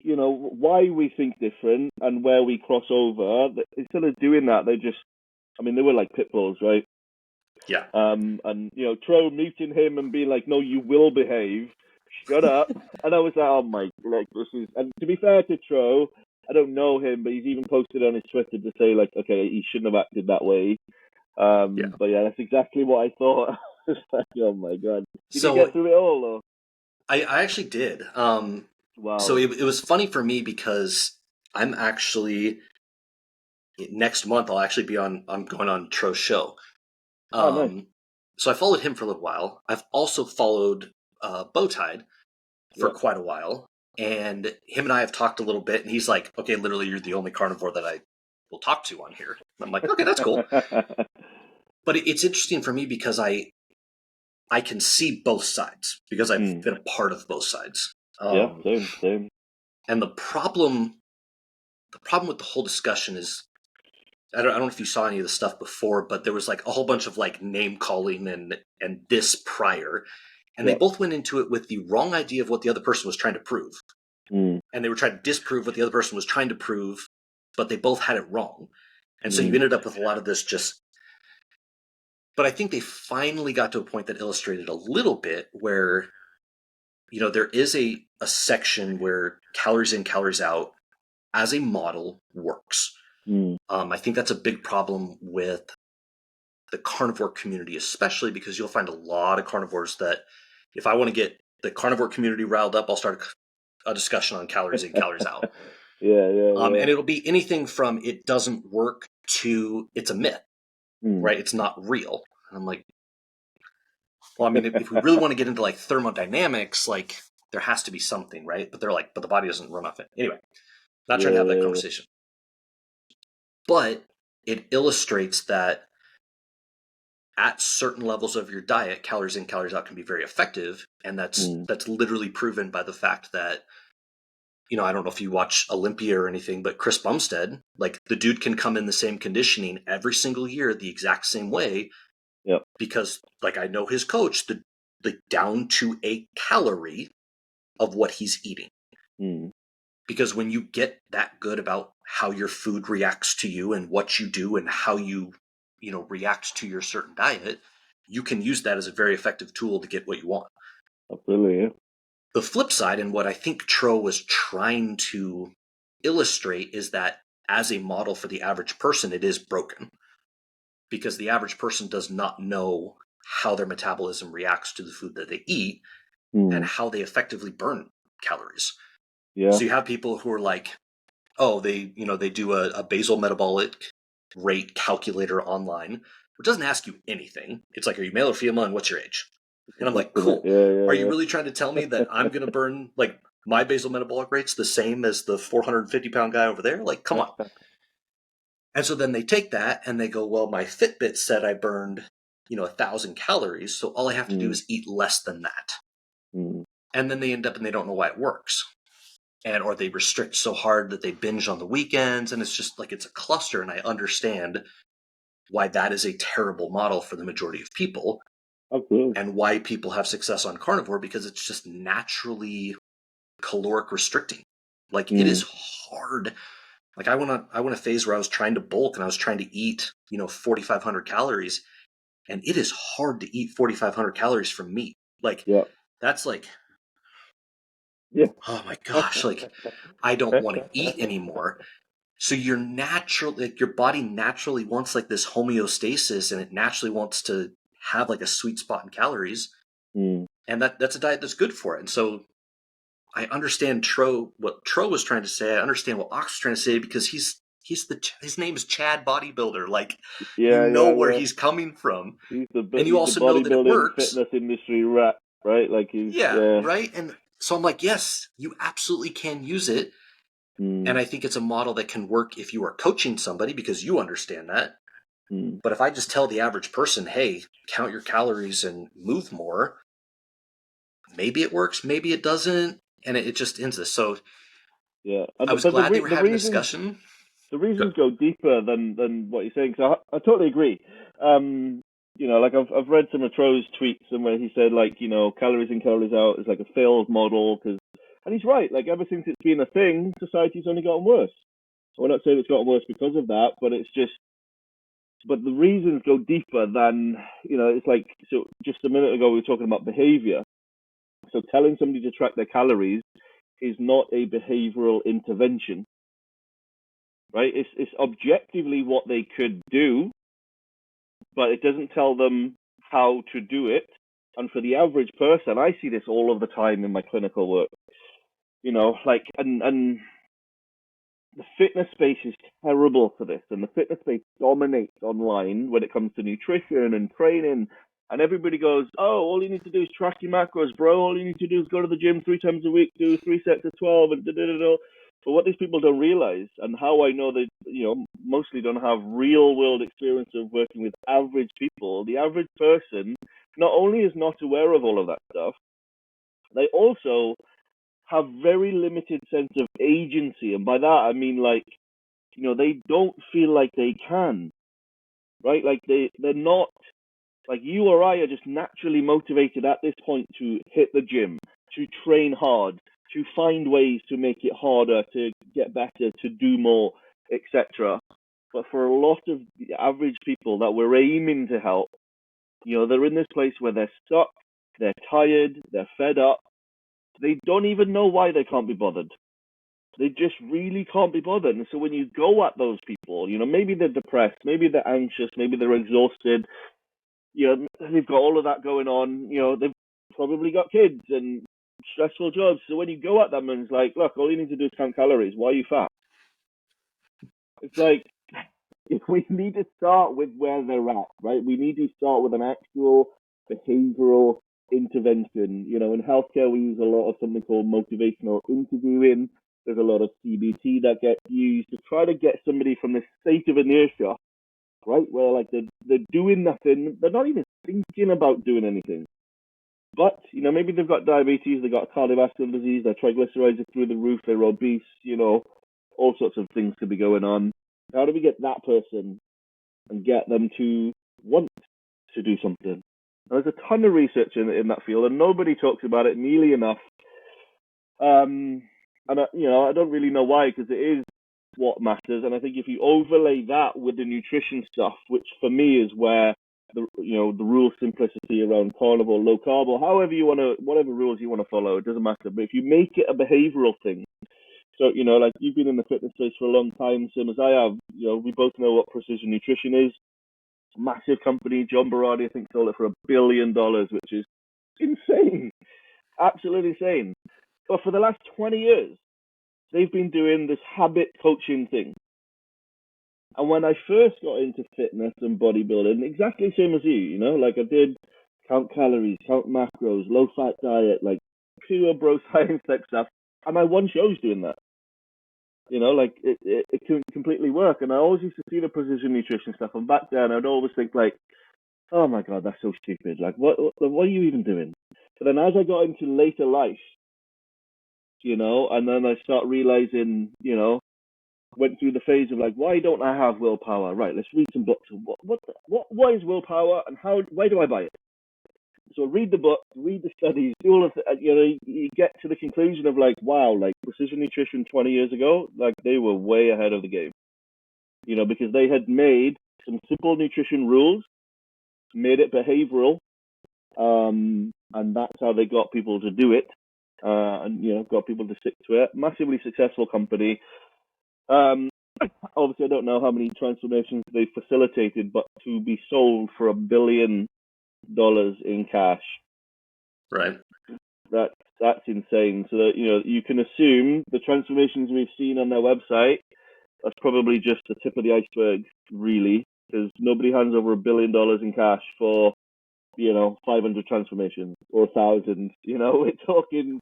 you know, why we think different and where we cross over. Instead of doing that, they just, I mean, they were like pit bulls, right? Yeah. And you know, Tro muting him and being like, "No, you will behave. Shut up." And I was like, "Oh my, like this is." And to be fair to Tro, I don't know him, but he's even posted on his Twitter to say like, "Okay, he shouldn't have acted that way." Yeah. But yeah, that's exactly what I thought. It's like, oh my God, did you So get through it all? Or? I actually did. So Wow. it was funny for me because I'm actually next month I'm going on Tro's show. Oh, nice. So I followed him for a little while. I've also followed Bowtied for Yeah. quite a while, and him and I have talked a little bit. And he's like, "Okay, literally, you're the only carnivore that I will talk to on here." And I'm like, "Okay, that's cool." But it's interesting for me because I can see both sides because I've been a part of both sides. Yeah. Same. Same. And the problem with the whole discussion is I don't know if you saw any of the stuff before, but there was like a whole bunch of like name calling and this prior, and they Yeah. both went into it with the wrong idea of what the other person was trying to prove, Mm. and they were trying to disprove what the other person was trying to prove, but they both had it wrong, and so you Mm. ended up with a lot of this just. But I think they finally got to a point that illustrated a little bit where there is a section where calories in, calories out as a model works. Mm. I think that's a big problem with the carnivore community, especially because you'll find a lot of carnivores that if I want to get the carnivore community riled up, I'll start a discussion on calories in, calories out. Yeah. Yeah. And Yeah. it'll be anything from it doesn't work to it's a myth, Mm. right? It's not real. And I'm like, well, I mean, if we really want to get into like thermodynamics, like there has to be something, right? But they're like, but the body doesn't run off it. Anyway, not trying to have that Yeah. conversation. But it illustrates that at certain levels of your diet, calories in, calories out can be very effective, and that's Mm. literally proven by the fact that I don't know if you watch Olympia or anything, but Chris Bumstead, like the dude can come in the same conditioning every single year the exact same way Yep. because, like, I know his coach, the down to a calorie of what he's eating. Mm. Because when you get that good about how your food reacts to you and what you do and how you react to your certain diet, you can use that as a very effective tool to get what you want. Absolutely. Yeah. The flip side, and what I think Tro was trying to illustrate, is that as a model for the average person, it is broken because the average person does not know how their metabolism reacts to the food that they eat and Mm. how they effectively burn calories. Yeah. So you have people who are like, oh, they do a basal metabolic rate calculator online, which doesn't ask you anything. It's like, are you male or female and what's your age? And I'm like, Exactly that. cool. Are you Yeah. really trying to tell me that I'm going to burn, like, my basal metabolic rate's the same as the 450-pound guy over there? Like, come on. Yeah. And so then they take that and they go, well, my Fitbit said I burned, 1,000 calories. So all I have to do Mm. is eat less than that. Mm. And then they end up and they don't know why it works. or they restrict so hard that they binge on the weekends, and it's just like it's a cluster. And I understand why that is a terrible model for the majority of people, Absolutely. and why people have success on carnivore, because it's just naturally caloric restricting. Like it is hard. Like I went a phase where I was trying to bulk and I was trying to eat, 4,500 calories, and it is hard to eat 4,500 calories from meat. Like Yeah. that's like, Yeah. oh my gosh, like I don't want to eat anymore. So your your body naturally wants like this homeostasis, and it naturally wants to have like a sweet spot in calories, and that's a diet that's good for it. And so I understand what Tro was trying to say. I understand what Ox was trying to say, because his name is Chad Bodybuilder. Like Yeah, where yeah. he's coming from, He's and you the also know that it bodybuilding works. fitness industry rat, right? Like Yeah, right. And so I'm like, yes, you absolutely can use it. And I think it's a model that can work if you are coaching somebody, because you understand that. But if I just tell the average person, hey, count your calories and move more, maybe it works, maybe it doesn't, and it just ends this. So yeah, I was but glad they were the having a reasons discussion. go deeper than what you're saying. So I totally agree. Like I've read some of Tro's tweets, and where he said, like, calories in, calories out is like a failed model, and he's right. Like, ever since it's been a thing, society's only gotten worse. We're not saying it's gotten worse because of that, but but the reasons go deeper than, it's like, so just a minute ago we were talking about behavior. So telling somebody to track their calories is not a behavioral intervention, right? It's objectively what they could do, but it doesn't tell them how to do it. And for the average person, I see this all of the time in my clinical work, and the fitness space is terrible for this, and the fitness space dominates online when it comes to nutrition and training. And everybody goes, "Oh, all you need to do is track your macros, bro. All you need to do is go to the gym 3 times a week, do 3 sets of 12, and da da da da." But what these people don't realize, and how I know they, mostly don't have real world experience of working with average people, the average person not only is not aware of all of that stuff, they also have very limited sense of agency. And by that, I mean, like, they don't feel like they can, right? Like they're not, like, you or I are just naturally motivated at this point to hit the gym, to train hard, to find ways to make it harder, to get better, to do more, etc. But for a lot of the average people that we're aiming to help, they're in this place where they're stuck, they're tired, they're fed up. They don't even know why they can't be bothered. They just really can't be bothered. And so when you go at those people, maybe they're depressed, maybe they're anxious, maybe they're exhausted, they've got all of that going on, they've probably got kids and stressful jobs. So when you go at them and it's like, look, all you need to do is count calories. Why are you fat? It's like, we need to start with where they're at, right? We need to start with an actual behavioral intervention. In healthcare, we use a lot of something called motivational interviewing. There's a lot of CBT that gets used to try to get somebody from this state of inertia, right? Where, like, they're doing nothing. They're not even thinking about doing anything. But, maybe they've got diabetes, they've got cardiovascular disease, their triglycerides are through the roof, they're obese, all sorts of things could be going on. How do we get that person and get them to want to do something? There's a ton of research in that field, and nobody talks about it nearly enough. And I don't really know why, because it is what matters. And I think if you overlay that with the nutrition stuff, which for me is where the rule simplicity around carnivore, low carb, or however you want to, whatever rules you want to follow, it doesn't matter. But if you make it a behavioral thing, so, like, you've been in the fitness space for a long time, same as I have. We both know what precision nutrition is. Massive company. John Berardi, I think, sold it for $1 billion, which is insane. Absolutely insane. But for the last 20 years, they've been doing this habit coaching thing. And when I first got into fitness and bodybuilding, exactly the same as you, like, I did count calories, count macros, low-fat diet, like pure bro science type stuff. And I won shows doing that. Like, it can completely work. And I always used to see the precision nutrition stuff, and back then I'd always think, like, oh my God, that's so stupid. Like, what are you even doing? But then as I got into later life, and then I start realizing, went through the phase of like, why don't I have willpower? Right, let's read some books. What is willpower, and why do I buy it? So read the book, read the studies, do all of the, you get to the conclusion of like, wow, like precision nutrition 20 years ago, like they were way ahead of the game, because they had made some simple nutrition rules, made it behavioral, and that's how they got people to do it, and got people to stick to it. Massively successful company. Obviously, I don't know how many transformations they facilitated, but to be sold for $1 billion in cash, Right. That's insane. So that you can assume the transformations we've seen on their website, that's probably just the tip of the iceberg, really, because nobody hands over $1 billion in cash for 500 transformations or 1,000. We're talking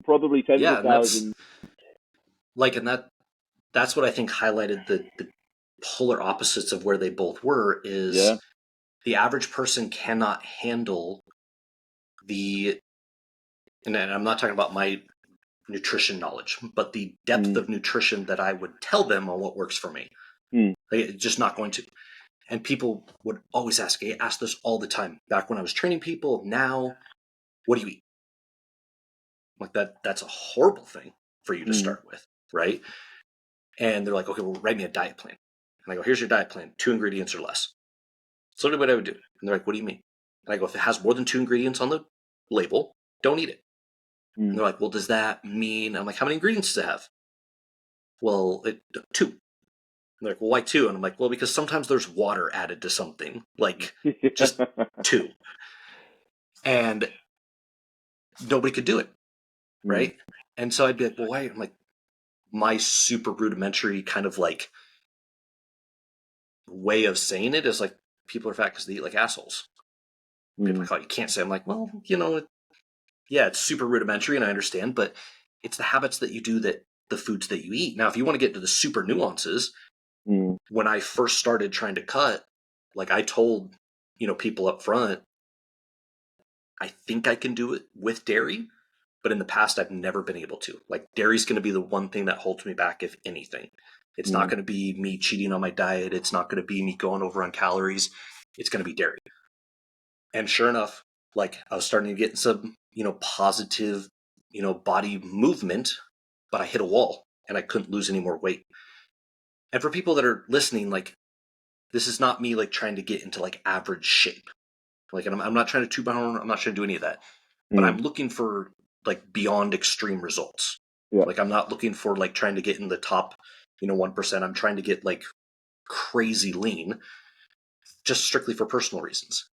probably tens Yeah, of and that's thousands. like, and that's what I think highlighted the polar opposites of where they both were. Is Yeah. the average person cannot handle and I'm not talking about my nutrition knowledge, but the depth of nutrition that I would tell them on what works for me. Like, it's just not going to. And people would always ask this all the time. Back when I was training people, now, what do you eat? Like that's a horrible thing for you to start with, right? And they're like, okay, well, write me a diet plan. And I go, here's your diet plan, 2 ingredients or less. So literally what I would do. And they're like, what do you mean? And I go, if it has more than 2 ingredients on the label, don't eat it. And they're like, well, does that mean, I'm like, how many ingredients does it have? Well, 2. And they're like, well, why 2? And I'm like, well, because sometimes there's water added to something, like just 2. And nobody could do it, right? And so I'd be like, well, why? I'm like, my super rudimentary kind of like way of saying it is like, people are fat because they eat like assholes. People are like, oh, you can't say. I'm like, well, yeah, it's super rudimentary and I understand, but it's the habits that you do, that the foods that you eat. Now, if you want to get to the super nuances, when I first started trying to cut, like I told, people up front, I think I can do it with dairy, but in the past I've never been able to. Like, dairy's going to be the one thing that holds me back, if anything. It's not going to be me cheating on my diet. It's not going to be me going over on calories. It's going to be dairy. And sure enough, like I was starting to get some, positive, body movement, but I hit a wall and I couldn't lose any more weight. And for people that are listening, like, this is not me like trying to get into like average shape. Like, and I'm not trying to toot my horn. I'm not trying to do any of that. But I'm looking for like beyond extreme results. Yeah. Like, I'm not looking for like trying to get in the top, 1%. I'm trying to get like crazy lean, just strictly for personal reasons.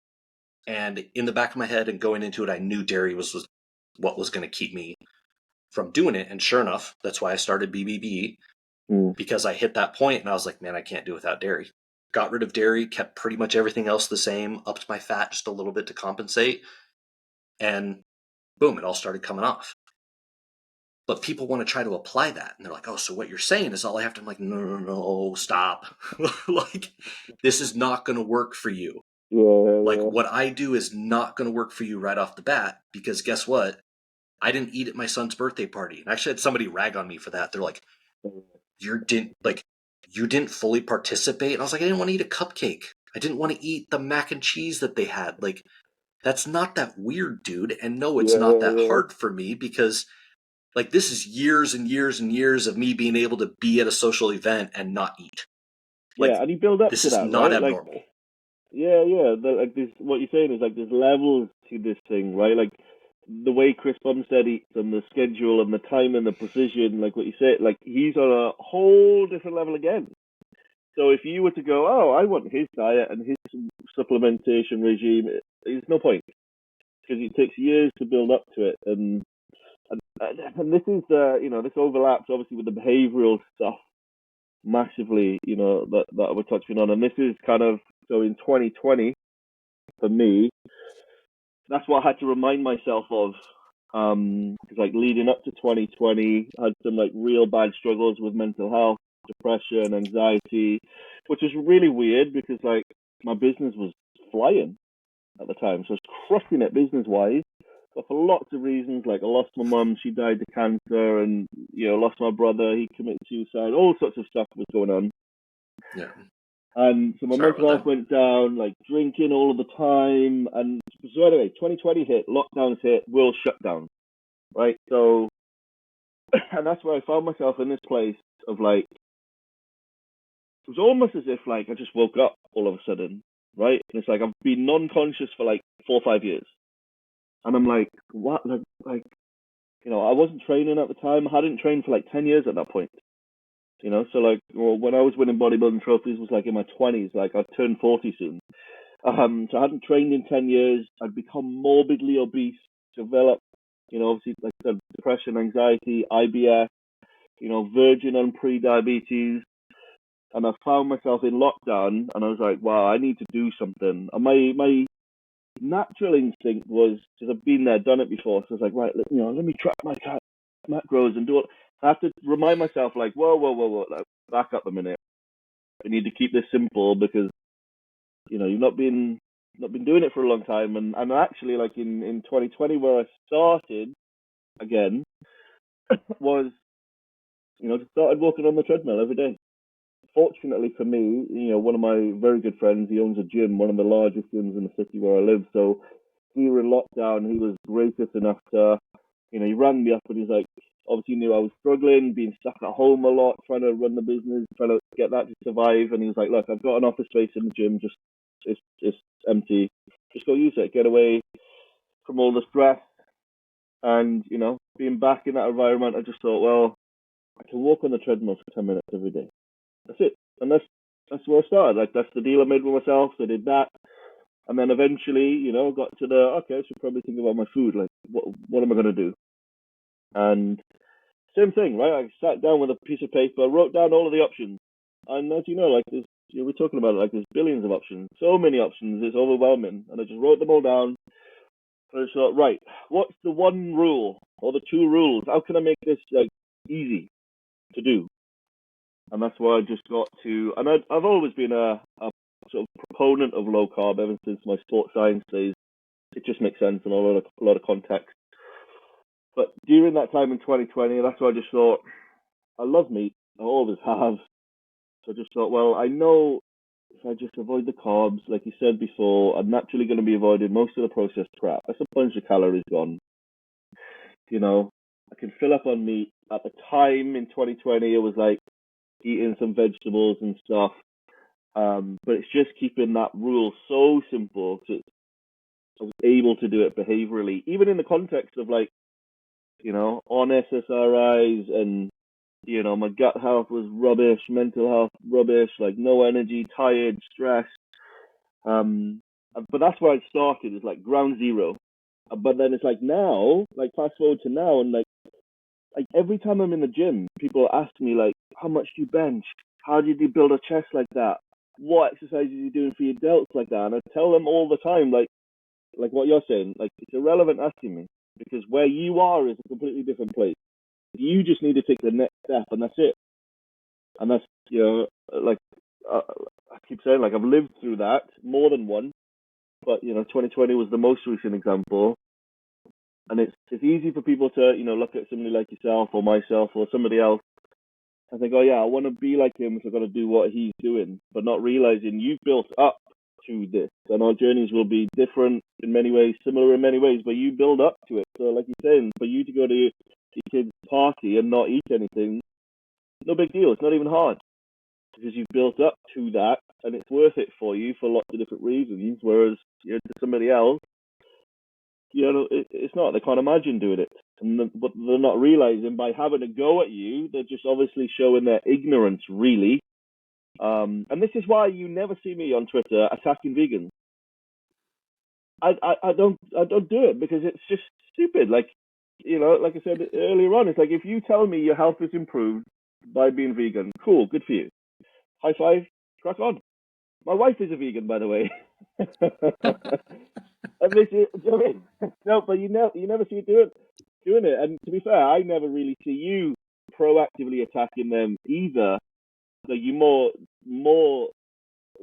And in the back of my head and going into it, I knew dairy was what was going to keep me from doing it. And sure enough, that's why I started BBB, because I hit that point and I was like, man, I can't do without dairy. Got rid of dairy, kept pretty much everything else the same, upped my fat just a little bit to compensate, and boom, it all started coming off. But people want to try to apply that, and they're like, oh, so what you're saying is all I have to. I'm like, no, stop. Like, this is not going to work for you. Like, what I do is not going to work for you right off the bat, because guess what? I didn't eat at my son's birthday party. And I actually had somebody rag on me for that. They're like, you didn't fully participate. And I was like, I didn't want to eat a cupcake. I didn't want to eat the mac and cheese that they had. Like, that's not that weird, dude. And no, it's not that hard for me, because like, this is years and years and years of me being able to be at a social event and not eat. Like, and you build up this to is that, not right? abnormal. Like, like this, what you're saying is like there's levels to this thing, right? Like the way Chris Bumstead eats and the schedule and the time and the precision, like what you said, like he's on a whole different level again. So if you were to go, oh, I want his diet and his supplementation regime, there's no point, because it takes years to build up to it. And this is, this overlaps obviously with the behavioral stuff massively, that we're touching on. And this is kind of, so in 2020, for me, that's what I had to remind myself of. Because like leading up to 2020, I had some like real bad struggles with mental health, depression, anxiety, which was really weird because like my business was flying at the time, so I was crushing it business wise. but for lots of reasons, like I lost my mum, she died to cancer, and lost my brother, he committed suicide, all sorts of stuff was going on. Yeah. And so my Sorry mental about health that. went down, like drinking all of the time. And so anyway, 2020 hit, lockdowns hit, world shut down, right? So, and that's where I found myself in this place of like, it was almost as if like I just woke up all of a sudden, right? And it's like I've been non-conscious for like 4 or 5 years. And I'm like, what? Like, I wasn't training at the time. I hadn't trained for like 10 years at that point. So like, well, when I was winning bodybuilding trophies was like in my 20s, like I'd turn 40 soon. So I hadn't trained in 10 years. I'd become morbidly obese, developed, obviously, like I said, depression, anxiety, IBS, verging on pre-diabetes. And I found myself in lockdown, and I was like, wow, I need to do something. And my natural instinct was, because I've been there, done it before, so I was like, right, let me track my macros and do it. I have to remind myself, like, whoa, like, back up a minute. I need to keep this simple because you've not been doing it for a long time, and I'm actually like in 2020 where I started again was started walking on the treadmill every day. Fortunately for me, one of my very good friends, he owns a gym, one of the largest gyms in the city where I live. So we were in lockdown. He was gracious enough to, he rang me up and he's like, obviously knew I was struggling, being stuck at home a lot, trying to run the business, trying to get that to survive. And he was like, look, I've got an office space in the gym, just it's empty. Just go use it, get away from all the stress. And, being back in that environment, I just thought, well, I can walk on the treadmill for 10 minutes every day. That's it. And that's where I started. Like, that's the deal I made with myself. So I did that. And then eventually, got to okay, I should probably think about my food. Like, what am I going to do? And same thing, right? I sat down with a piece of paper, wrote down all of the options. And as you know, like, we're talking about it, like, there's billions of options. So many options, it's overwhelming. And I just wrote them all down. And I just thought, right, what's the one rule or the two rules? How can I make this, like, easy to do? And that's why I just got to, and I've always been a sort of proponent of low carb ever since my sports science days. It just makes sense in a lot of context. But during that time in 2020, that's why I just thought, I love meat. I always have. So I just thought, well, I know if I just avoid the carbs, like you said before, I'm naturally going to be avoiding most of the processed crap. That's a bunch of calories gone. I can fill up on meat. At the time in 2020, it was like eating some vegetables and stuff. But it's just keeping that rule so simple because I was able to do it behaviorally, even in the context of like, on SSRIs and, my gut health was rubbish, mental health rubbish, like no energy, tired, stressed. But that's where I started, is like ground zero. But then it's like now, like fast forward to now, and like every time I'm in the gym, people ask me like, how much do you bench? How did you build a chest like that? What exercises are you doing for your delts like that? And I tell them all the time, like what you're saying, like it's irrelevant asking me because where you are is a completely different place. You just need to take the next step, and that's it. And that's like I keep saying, like I've lived through that more than once, but 2020 was the most recent example. And it's easy for people to look at somebody like yourself or myself or somebody else and think, oh yeah, I want to be like him, so I've got to do what he's doing, but not realizing you've built up to this, and our journeys will be different in many ways, similar in many ways, but you build up to it. So like you're saying, for you to go to your kid's party and not eat anything, no big deal. It's not even hard because you've built up to that, and it's worth it for you for lots of different reasons. Whereas to somebody else, it's not. They can't imagine doing it, but they're not realizing by having a go at you, they're just obviously showing their ignorance, really. And this is why you never see me on Twitter attacking vegans. I don't do it because it's just stupid. Like like I said earlier on, it's like if you tell me your health is improved by being vegan, cool, good for you. High five, crack on. My wife is a vegan, by the way. And this is, you know what I mean? No, but you never see it doing it. And to be fair, I never really see you proactively attacking them either. Like you more,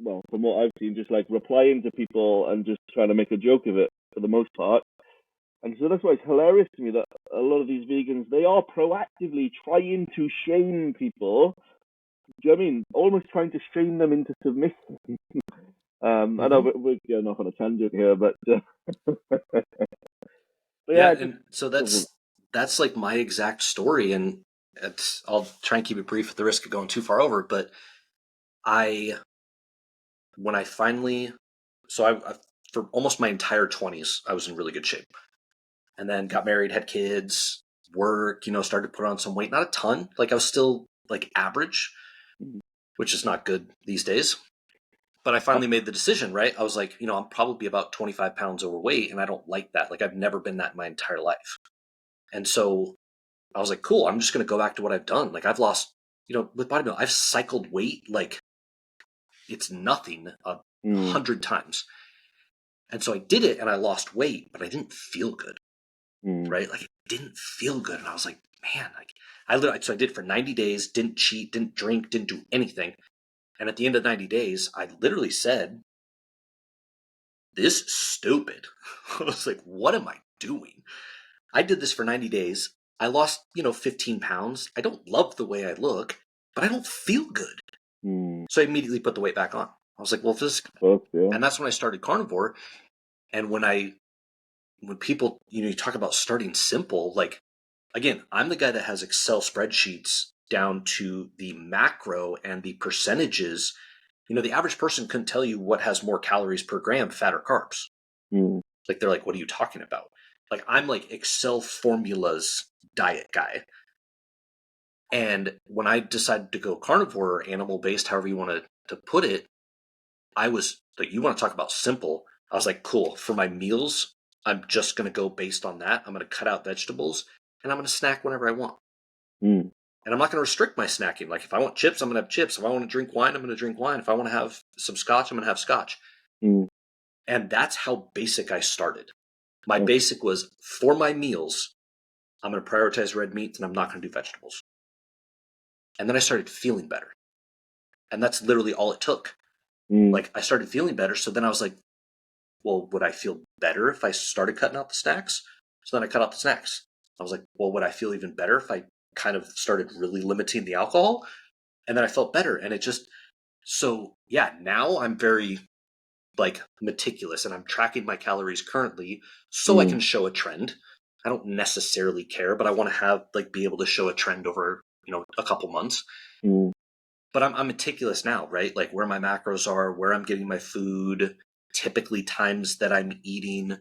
well, from what I've seen, just like replying to people and just trying to make a joke of it for the most part. And so that's why it's hilarious to me that a lot of these vegans, they are proactively trying to shame people. Do you know what I mean? Almost trying to shame them into submission. I know we're going off on a tangent here, but Yeah, yeah, it just and so doesn't. that's like my exact story, and I'll try and keep it brief at the risk of going too far over. But I, when I finally, so I for almost my entire 20s, I was in really good shape, and then got married, had kids, work, started to put on some weight, not a ton, like I was still like average, which is not good these days. But I finally made the decision, right? I was like, I'm probably about 25 pounds overweight, and I don't like that. Like I've never been that in my entire life. And so I was like, cool, I'm just going to go back to what I've done. Like I've lost, with bodybuilding, I've cycled weight like it's nothing 100 times. And so I did it and I lost weight, but I didn't feel good, right? Like it didn't feel good. And I was like, man, so I did it for 90 days, didn't cheat, didn't drink, didn't do anything. And at the end of 90 days, I literally said, this is stupid. I was like, what am I doing? I did this for 90 days. I lost, 15 pounds. I don't love the way I look, but I don't feel good. So I immediately put the weight back on. I was like, well, and that's when I started Carnivore. And when people, you talk about starting simple, like, again, I'm the guy that has Excel spreadsheets down to the macro and the percentages. The average person couldn't tell you what has more calories per gram, fat or carbs. Like, they're like, what are you talking about? Like, I'm like Excel formulas diet guy. And when I decided to go carnivore or animal based, however you want to put it, I was like, you want to talk about simple? I was like, cool. For my meals, I'm just going to go based on that. I'm going to cut out vegetables and I'm going to snack whenever I want. And I'm not going to restrict my snacking. Like if I want chips, I'm going to have chips. If I want to drink wine, I'm going to drink wine. If I want to have some scotch, I'm going to have scotch. And that's how basic I started. My basic was for my meals, I'm going to prioritize red meat and I'm not going to do vegetables. And then I started feeling better. And that's literally all it took. Like I started feeling better. So then I was like, well, would I feel better if I started cutting out the snacks? So then I cut out the snacks. I was like, well, would I feel even better if I kind of started really limiting the alcohol? And then I felt better. And it just, so yeah, now I'm very like meticulous and I'm tracking my calories currently so I can show a trend. I don't necessarily care, but I want to have be able to show a trend over, a couple months. But I'm meticulous now, right? Like where my macros are, where I'm getting my food, typically times that I'm eating.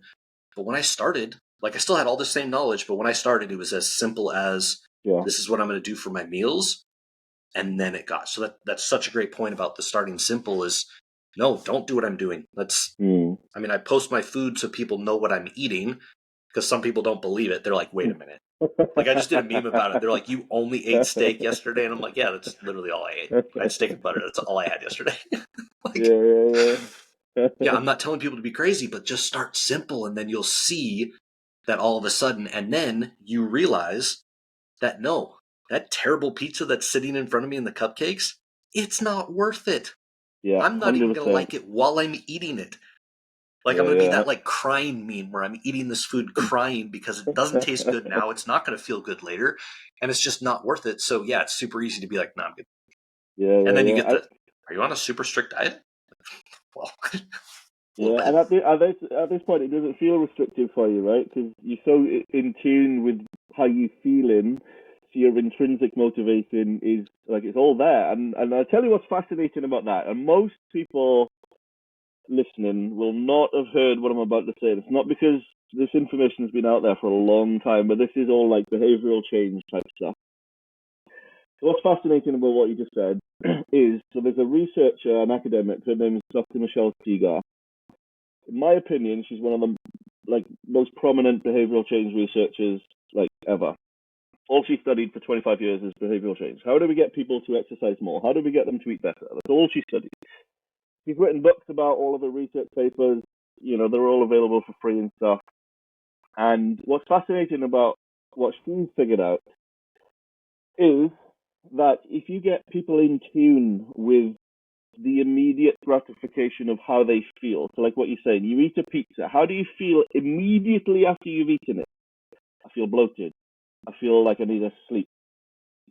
But when I started, I still had all the same knowledge, but when I started, it was as simple as this is what I'm going to do for my meals. And then it got. So that's such a great point about the starting simple is no, don't do what I'm doing. I post my food so people know what I'm eating because some people don't believe it. They're like, wait a minute. Like I just did a meme about it. They're like, you only ate steak yesterday? And I'm like, yeah, that's literally all I ate. I had steak and butter. That's all I had yesterday. Yeah, I'm not telling people to be crazy, but just start simple and then you'll see that all of a sudden, and then you realize that no, that terrible pizza that's sitting in front of me in the cupcakes, it's not worth it. I'm not even going to 100%. like it while I'm eating it. Like I'm going to be that crying meme where I'm eating this food crying because it doesn't taste good now. It's not going to feel good later. And it's just not worth it. So yeah, it's super easy to be like, no, I'm good. And then you get are you on a super strict diet? Well, and at this point, it doesn't feel restrictive for you, right? Because you're so in tune with how you're feeling. So your intrinsic motivation is it's all there. And I'll tell you what's fascinating about that. And most people listening will not have heard what I'm about to say. It's not because this information has been out there for a long time, but this is all behavioral change type stuff. So what's fascinating about what you just said is, so there's a researcher, an academic, her name is Dr. Michelle Segar. In my opinion, she's one of the most prominent behavioral change researchers ever. All she studied for 25 years is behavioral change. How do we get people to exercise more? How do we get them to eat better? That's all she studied. She's written books about all of her research papers. They're all available for free and stuff. And what's fascinating about what she's figured out is that if you get people in tune with the immediate gratification of how they feel. So like what you're saying, you eat a pizza. How do you feel immediately after you've eaten it? I feel bloated. I feel like I need to sleep,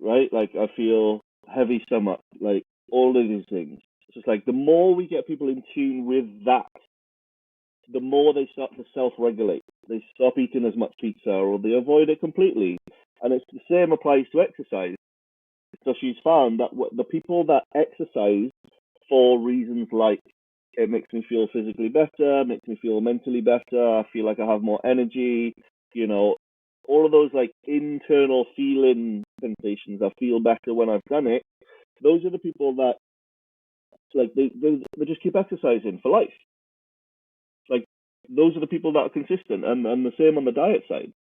right? Like I feel heavy stomach, like all of these things. It's just like the more we get people in tune with that, the more they start to self-regulate. They stop eating as much pizza or they avoid it completely. And it's the same applies to exercise. So she's found that the people that exercise for reasons like it makes me feel physically better, makes me feel mentally better, I feel like I have more energy, you know, all of those like internal feeling sensations, I feel better when I've done it. Those are the people that like they just keep exercising for life. Like those are the people that are consistent, and the same on the diet side.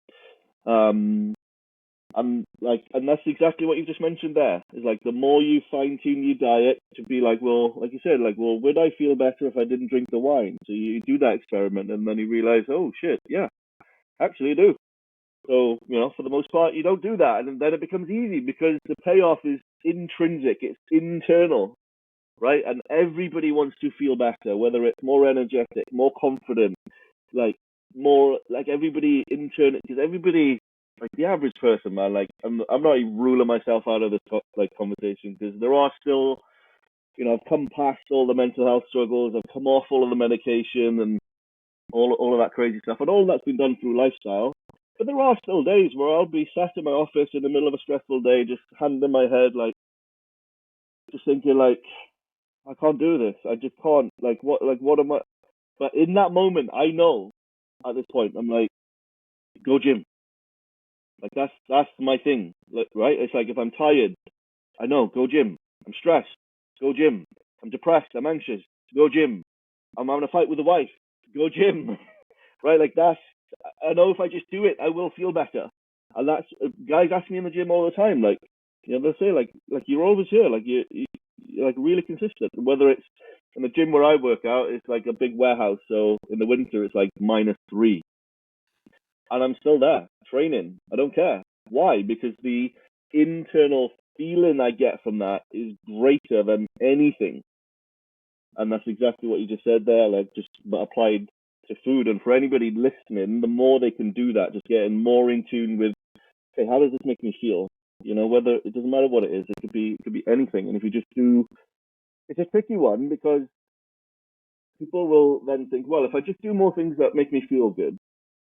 And that's exactly what you just mentioned there. Is like the more you fine tune your diet to be like, well, like you said, like, well, would I feel better if I didn't drink the wine? So you do that experiment, and then you realize, oh shit, yeah, actually you do. So you know, for the most part, you don't do that, and then it becomes easy because the payoff is intrinsic, it's internal, right? And everybody wants to feel better, whether it's more energetic, more confident, like more like everybody internal, because everybody like the average person, man, like I'm not even ruling myself out of this like conversation because there are still, you know, I've come past all the mental health struggles, I've come off all of the medication and all of that crazy stuff, and all that's been done through lifestyle. But there are still days where I'll be sat in my office in the middle of a stressful day, just hand in my head, like just thinking like I can't do this, I just can't, like what am I? But in that moment, I know at this point, I'm like, go gym. Like that's my thing, like, right? It's like if I'm tired, I know, go gym. I'm stressed, go gym. I'm depressed, I'm anxious, go gym. I'm having a fight with the wife, go gym. Right? Like that's, I know if I just do it, I will feel better. And that's guys ask me in the gym all the time, like, you know, they'll say like you're always here, like you're like really consistent. Whether it's in the gym where I work out, it's like a big warehouse, so in the winter it's like -3 and I'm still there training. I don't care. Why? Because the internal feeling I get from that is greater than anything. And that's exactly what you just said there, like just applied to food. And for anybody listening, the more they can do that, just getting more in tune with, hey, how does this make me feel? You know, whether it doesn't matter what it is, it could be anything. And if you just do, it's a tricky one because people will then think, well, if I just do more things that make me feel good,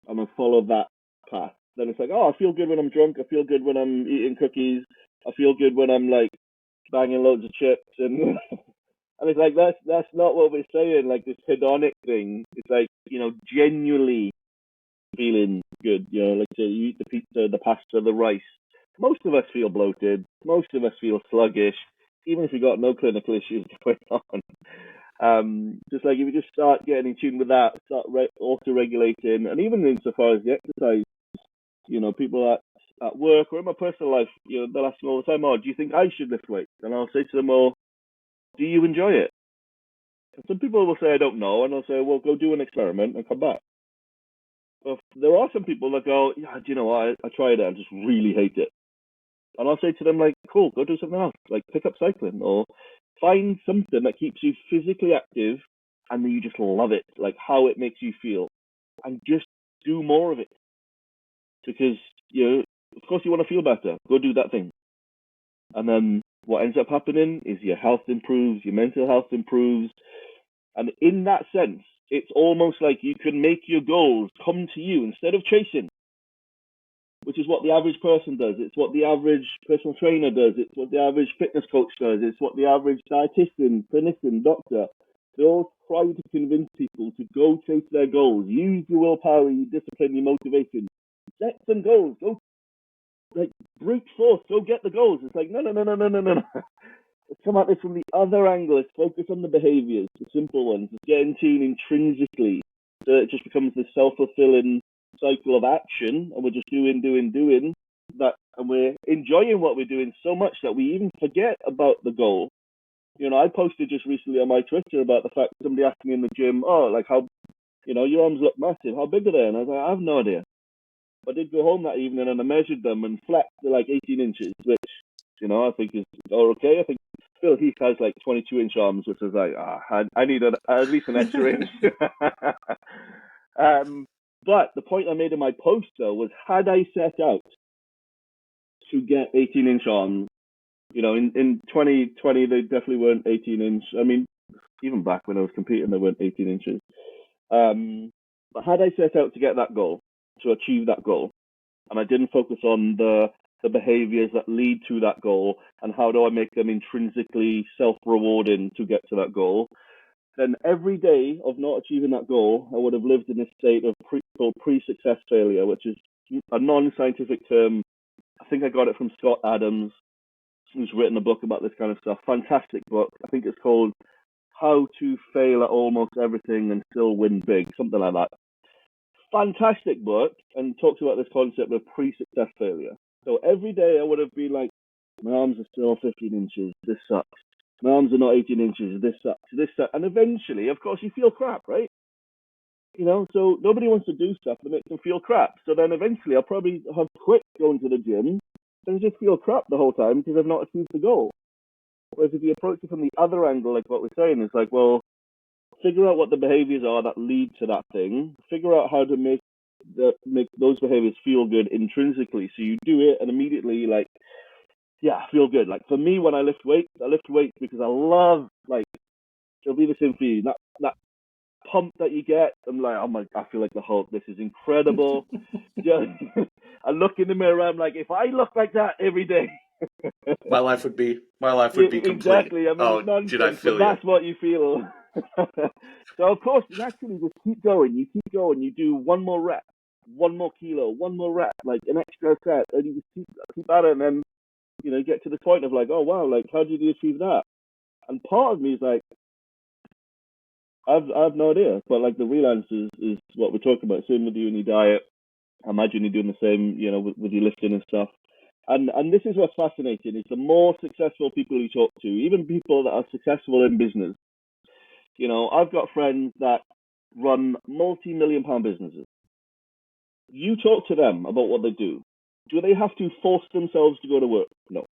I'm gonna follow that path. Then it's like, oh, I feel good when I'm drunk. I feel good when I'm eating cookies. I feel good when I'm like banging loads of chips and and it's like that's not what we're saying. Like this hedonic thing. It's like, you know, genuinely feeling good. You know, like say you eat the pizza, the pasta, the rice. Most of us feel bloated. Most of us feel sluggish, even if we got no clinical issues going on. Just like if you just start getting in tune with that, start auto-regulating, and even insofar as the exercise, you know, people at work or in my personal life, you know, they'll ask me all the time, oh, do you think I should lift weights? And I'll say to them, well, do you enjoy it? And some people will say, I don't know, and I'll say, well, go do an experiment and come back. But there are some people that go, yeah, do you know what, I tried it, I just really hate it. And I'll say to them, like, cool, go do something else, like pick up cycling or find something that keeps you physically active and then you just love it, like how it makes you feel, and just do more of it. Because, you know, of course you want to feel better, go do that thing. And then what ends up happening is your health improves, your mental health improves. And in that sense, it's almost like you can make your goals come to you instead of chasing, which is what the average person does. It's what the average personal trainer does. It's what the average fitness coach does. It's what the average dietitian, clinician, doctor, they all try to convince people to go chase their goals. Use your willpower, your discipline, your motivation. Set some goals. Go, like, brute force. Go get the goals. It's like, no. Let's come at this from the other angle. Let's focus on the behaviors, the simple ones. Let's get in tune intrinsically. So it just becomes this self-fulfilling cycle of action, and we're just doing that, and we're enjoying what we're doing so much that we even forget about the goal. You know, I posted just recently on my Twitter about the fact that somebody asked me in the gym, oh, like how, you know, your arms look massive, how big are they? And I was like, I have no idea. But I did go home that evening and I measured them and flexed, they're like 18 inches, which, you know, I think is okay. I think Phil Heath has like 22-inch arms, which is like, I need at least an extra inch. But the point I made in my post, though, was had I set out to get 18-inch arms, in 2020, they definitely weren't 18-inch. I mean, even back when I was competing, they weren't 18 inches. But had I set out to get that goal, to achieve that goal, and I didn't focus on the behaviors that lead to that goal and how do I make them intrinsically self-rewarding to get to that goal, then every day of not achieving that goal, I would have lived in a state of pre-success failure, which is a non-scientific term. I think I got it from Scott Adams, who's written a book about this kind of stuff. Fantastic book. I think it's called How to Fail at Almost Everything and Still Win Big, something like that. Fantastic book, and talks about this concept of pre-success failure. So every day I would have been like, my arms are still 15 inches, this sucks. My arms are not 18 inches, this sucks, this sucks. And eventually, of course, you feel crap, right? So nobody wants to do stuff that makes them feel crap. So then eventually I'll probably have quit going to the gym and just feel crap the whole time because I've not achieved the goal. Whereas if you approach it from the other angle, like what we're saying, it's like, well, figure out what the behaviors are that lead to that thing. Figure out how to make those behaviors feel good intrinsically. So you do it and immediately, like, yeah, feel good. Like for me, when I lift weights because I love, like, it'll be the same for you. That pump that you get, I'm like, oh my, I feel like the Hulk. This is incredible. I look in the mirror. I'm like, if I look like that every day, my life would be complete. Exactly. I mean, it's nonsense, but that's what you feel. So of course, naturally, just keep going. You keep going. You do one more rep, one more kilo, one more rep, like an extra set, and you just keep at it, and then get to the point of like, oh wow, like how did you achieve that? And part of me is like, I've no idea, but like the real answer is what we're talking about. Same with you and your diet. I imagine you're doing the same, with your lifting and stuff. And this is what's fascinating, is the more successful people you talk to, even people that are successful in business. I've got friends that run multi-million-pound businesses. You talk to them about what they do. Do they have to force themselves to go to work? No.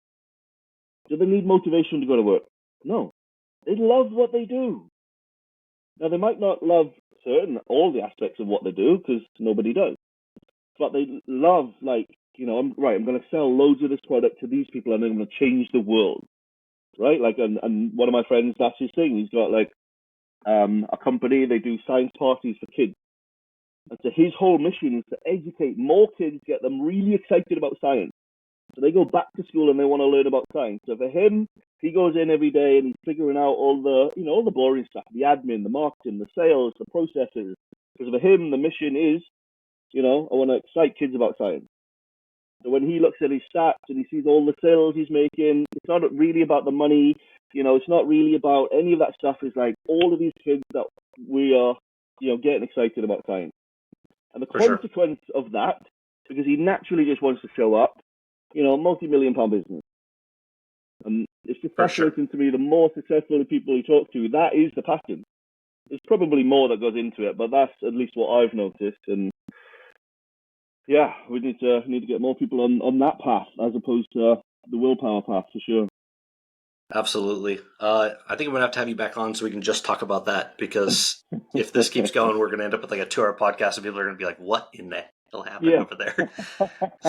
Do they need motivation to go to work? No. They love what they do. Now, they might not love all the aspects of what they do, because nobody does. But they love, like, I'm going to sell loads of this product to these people and I'm going to change the world, right? Like, and one of my friends, that's his thing. He's got like a company, they do science parties for kids. And so his whole mission is to educate more kids, get them really excited about science. So they go back to school and they want to learn about science. So for him, he goes in every day and he's figuring out all the boring stuff, the admin, the marketing, the sales, the processes. Because for him, the mission is, I want to excite kids about science. So when he looks at his stats and he sees all the sales he's making, it's not really about the money. It's not really about any of that stuff. It's like all of these kids that we are, getting excited about science. And the consequence of that, because he naturally just wants to show up, multi-million-pound business. And it's just fascinating to me, the more successful the people you talk to, that is the pattern. There's probably more that goes into it, but that's at least what I've noticed. And yeah, we need to get more people on that path as opposed to the willpower path, for sure. Absolutely. I think I'm going to have you back on so we can just talk about that, because if this keeps going, we're going to end up with like a 2-hour podcast and people are going to be like, what in the hell happened over there?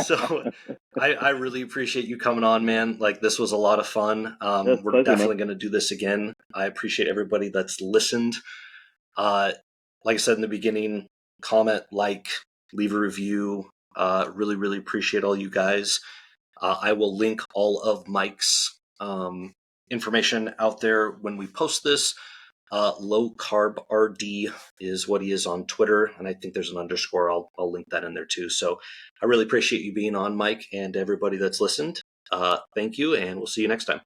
So I really appreciate you coming on, man. Like, this was a lot of fun. We're definitely going to do this again. I appreciate everybody that's listened. Like I said in the beginning, comment, leave a review. Really, really appreciate all you guys. I will link all of Mike's information out there when we post this. Low-carb RD is what he is on Twitter, and I think there's an underscore. I'll link that in there too. So I really appreciate you being on, Mike, and everybody that's listened. Thank you, and we'll see you next time.